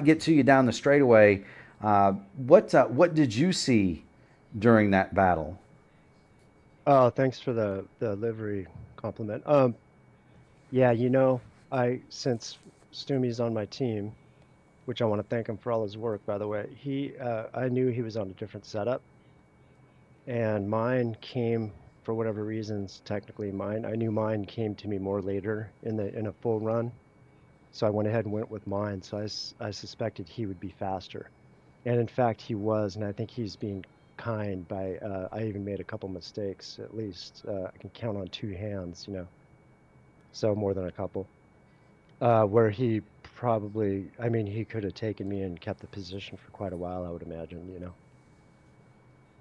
[SPEAKER 1] get to you down the straightaway. What did you see during that battle?
[SPEAKER 5] Oh, thanks for the livery compliment. Yeah, since Stumi's on my team, which I want to thank him for all his work, by the way, I knew he was on a different setup, and mine came, for whatever reasons, I knew mine came to me more later in a full run, so I went ahead and went with mine, so I suspected he would be faster, and in fact he was, and I think he's being kind by, I even made a couple mistakes, at least, I can count on two hands, so more than a couple, where he probably, he could have taken me and kept the position for quite a while, I would imagine,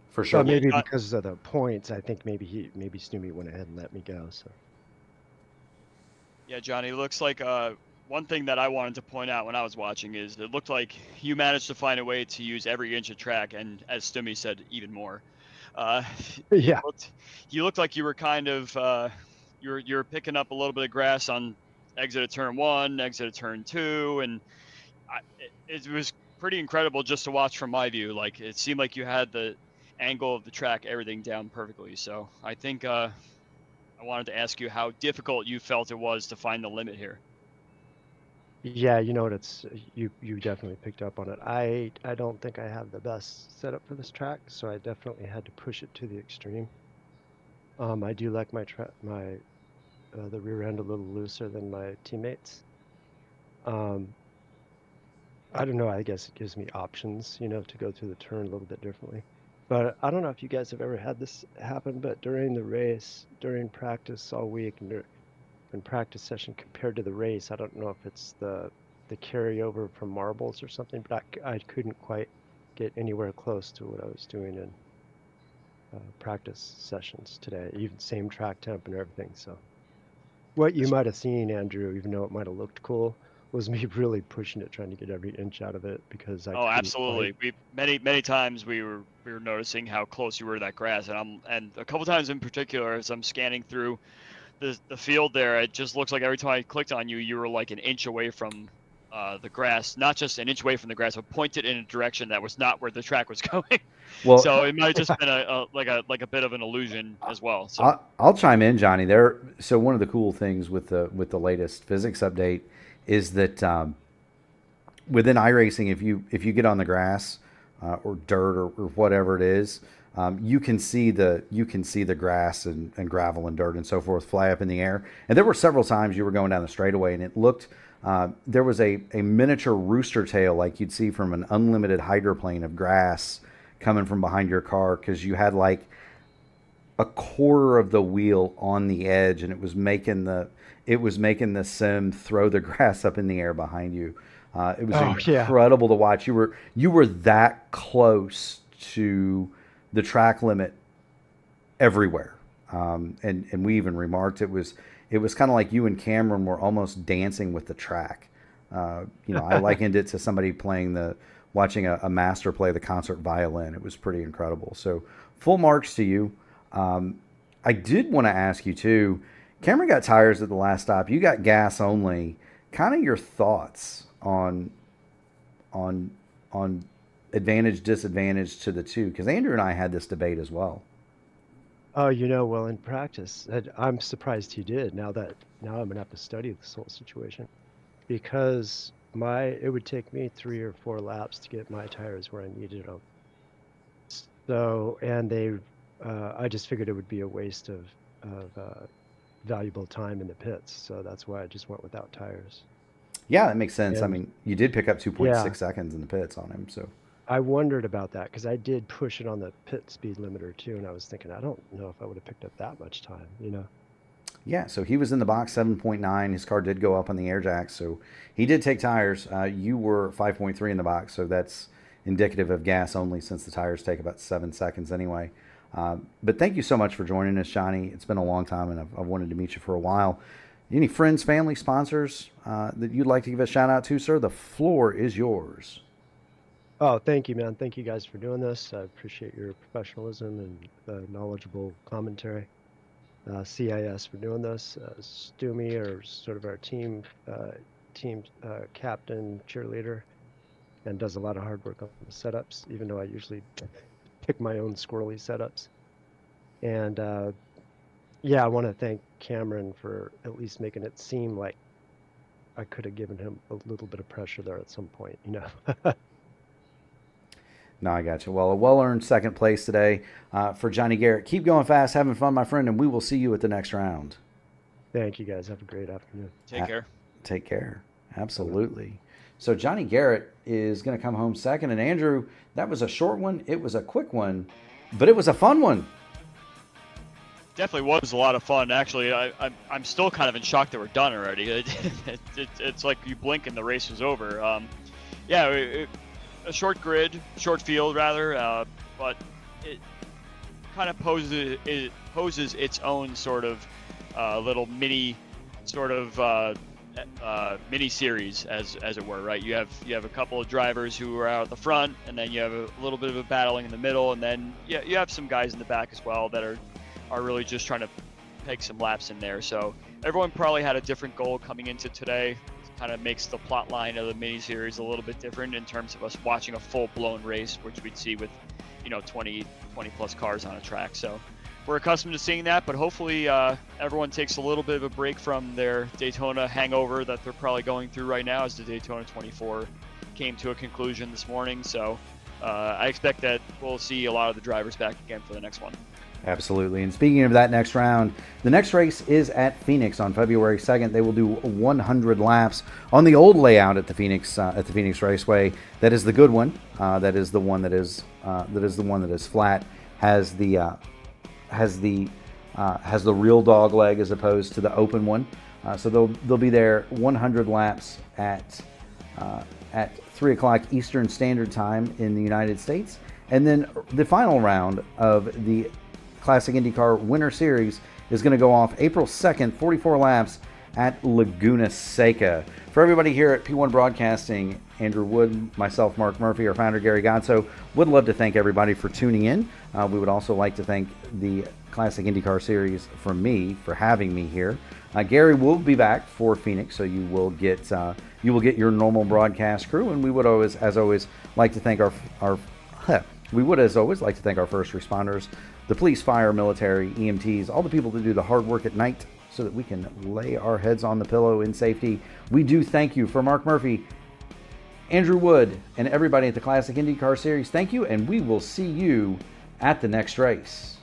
[SPEAKER 1] For sure.
[SPEAKER 5] So maybe because of the points, I think maybe Stumi went ahead and let me go, so.
[SPEAKER 2] Yeah, Johnny, looks like one thing that I wanted to point out when I was watching is it looked like you managed to find a way to use every inch of track, and as Stumi said, even more.
[SPEAKER 5] Yeah.
[SPEAKER 2] You looked like you were kind of you're picking up a little bit of grass on exit of turn 1, exit of turn 2, and it was pretty incredible just to watch from my view. Like, it seemed like you had the angle of the track, everything down perfectly. So I think I wanted to ask you how difficult you felt it was to find the limit here.
[SPEAKER 5] Yeah, you definitely picked up on it. I don't think I have the best setup for this track, so I definitely had to push it to the extreme. I do like the rear end a little looser than my teammates. I don't know, I guess it gives me options, to go through the turn a little bit differently. But I don't know if you guys have ever had this happen, but during the race, during practice all week, and in practice session compared to the race, I don't know if it's the carryover from marbles or something, but I couldn't quite get anywhere close to what I was doing in practice sessions today, even same track temp and everything. So what you might have seen, Andrew, even though it might have looked cool, was me really pushing it, trying to get every inch out of it because I couldn't
[SPEAKER 2] absolutely.
[SPEAKER 5] quite.
[SPEAKER 2] Many times we were noticing how close you were to that grass, and a couple times in particular as I'm scanning through the field there, it just looks like every time I clicked on you, you were like an inch away from the grass, not just an inch away from the grass, but pointed in a direction that was not where the track was going.
[SPEAKER 1] Well,
[SPEAKER 2] so it might have just been a bit of an illusion as well. So
[SPEAKER 1] I'll chime in, Johnny. So one of the cool things with the latest physics update is that within iRacing, if you get on the grass or dirt or whatever it is, you can see the grass and gravel and dirt and so forth fly up in the air. And there were several times you were going down the straightaway and it looked there was a miniature rooster tail like you'd see from an unlimited hydroplane of grass coming from behind your car, because you had like a quarter of the wheel on the edge, and it was making the sim throw the grass up in the air behind you. It was incredible to watch. You were that close to the track limit everywhere, and we even remarked it was kind of like you and Cameron were almost dancing with the track. I likened it to somebody watching a master play the concert violin. It was pretty incredible. So full marks to you. I did want to ask you too, Cameron got tires at the last stop. You got gas only. Kind of your thoughts on advantage, disadvantage to the two? Because Andrew and I had this debate as well.
[SPEAKER 5] Oh, well, in practice, I'm surprised he did. Now I'm gonna have to study this whole situation, because it would take me 3 or 4 laps to get my tires where I needed them. So, and I just figured it would be a waste of valuable time in the pits. So that's why I just went without tires.
[SPEAKER 1] Yeah, that makes sense. I
[SPEAKER 5] And
[SPEAKER 1] mean, you did pick up 2.6
[SPEAKER 5] yeah,
[SPEAKER 1] seconds in the pits on him, so.
[SPEAKER 5] I wondered about that because I did push it on the pit speed limiter too, and I was thinking, I don't know if I would have picked up that much time.
[SPEAKER 1] Yeah, so he was in the box 7.9. His car did go up on the air jack, so he did take tires. You were 5.3 in the box, so that's indicative of gas only, since the tires take about 7 seconds anyway. But thank you so much for joining us, Johnny. It's been a long time, and I've wanted to meet you for a while. Any friends, family, sponsors that you'd like to give a shout out to, sir? The floor is yours.
[SPEAKER 5] Oh, thank you, man. Thank you guys for doing this. I appreciate your professionalism and knowledgeable commentary. CIS for doing this. Stumi, or sort of our team captain, cheerleader, and does a lot of hard work on the setups, even though I usually pick my own squirrely setups. And yeah, I want to thank Cameron for at least making it seem like I could have given him a little bit of pressure there at some point.
[SPEAKER 1] No, I got you. Well, a well-earned second place today for Johnny Garrett. Keep going fast, having fun, my friend, and we will see you at the next round.
[SPEAKER 5] Thank you, guys. Have a great afternoon.
[SPEAKER 2] Take care.
[SPEAKER 1] Take care. Absolutely. So Johnny Garrett is going to come home second. And Andrew, that was a short one. It was a quick one, but it was a fun one.
[SPEAKER 2] Definitely was a lot of fun. Actually, I'm still kind of in shock that we're done already. It's like you blink and the race was over. Yeah, a short grid, short field rather, but it kind of poses its own sort of little mini mini series, as it were, right? You have a couple of drivers who are out at the front, and then you have a little bit of a battling in the middle, and then you have some guys in the back as well that are really just trying to peg some laps in there. So everyone probably had a different goal coming into today. Kind of makes the plot line of the mini series a little bit different in terms of us watching a full-blown race, which we'd see with 20 plus cars on a track. So we're accustomed to seeing that, but hopefully everyone takes a little bit of a break from their Daytona hangover that they're probably going through right now, as the Daytona 24 came to a conclusion this morning. So I expect that we'll see a lot of the drivers back again for the next one.
[SPEAKER 1] Absolutely. And speaking of that next round, the next race is at Phoenix on February 2nd. They will do 100 laps on the old layout at the Phoenix Raceway. That is the good one. That is the one that is flat. Has the real dog leg as opposed to the open one. So they'll be there 100 laps at 3 o'clock Eastern Standard Time in the United States. And then the final round of the Classic IndyCar Winter Series is going to go off April 2nd, 44 laps at Laguna Seca. For everybody here at P1 Broadcasting, Andrew Wood, myself, Mark Murphy, our founder, Gary Godso, would love to thank everybody for tuning in. We would also like to thank the Classic IndyCar Series for having me here. Gary will be back for Phoenix, so you will get your normal broadcast crew, and we would always like to thank our first responders, the police, fire, military, EMTs, all the people that do the hard work at night so that we can lay our heads on the pillow in safety. We do thank you. For Mark Murphy, Andrew Wood, and everybody at the Classic IndyCar Series, thank you, and we will see you at the next race.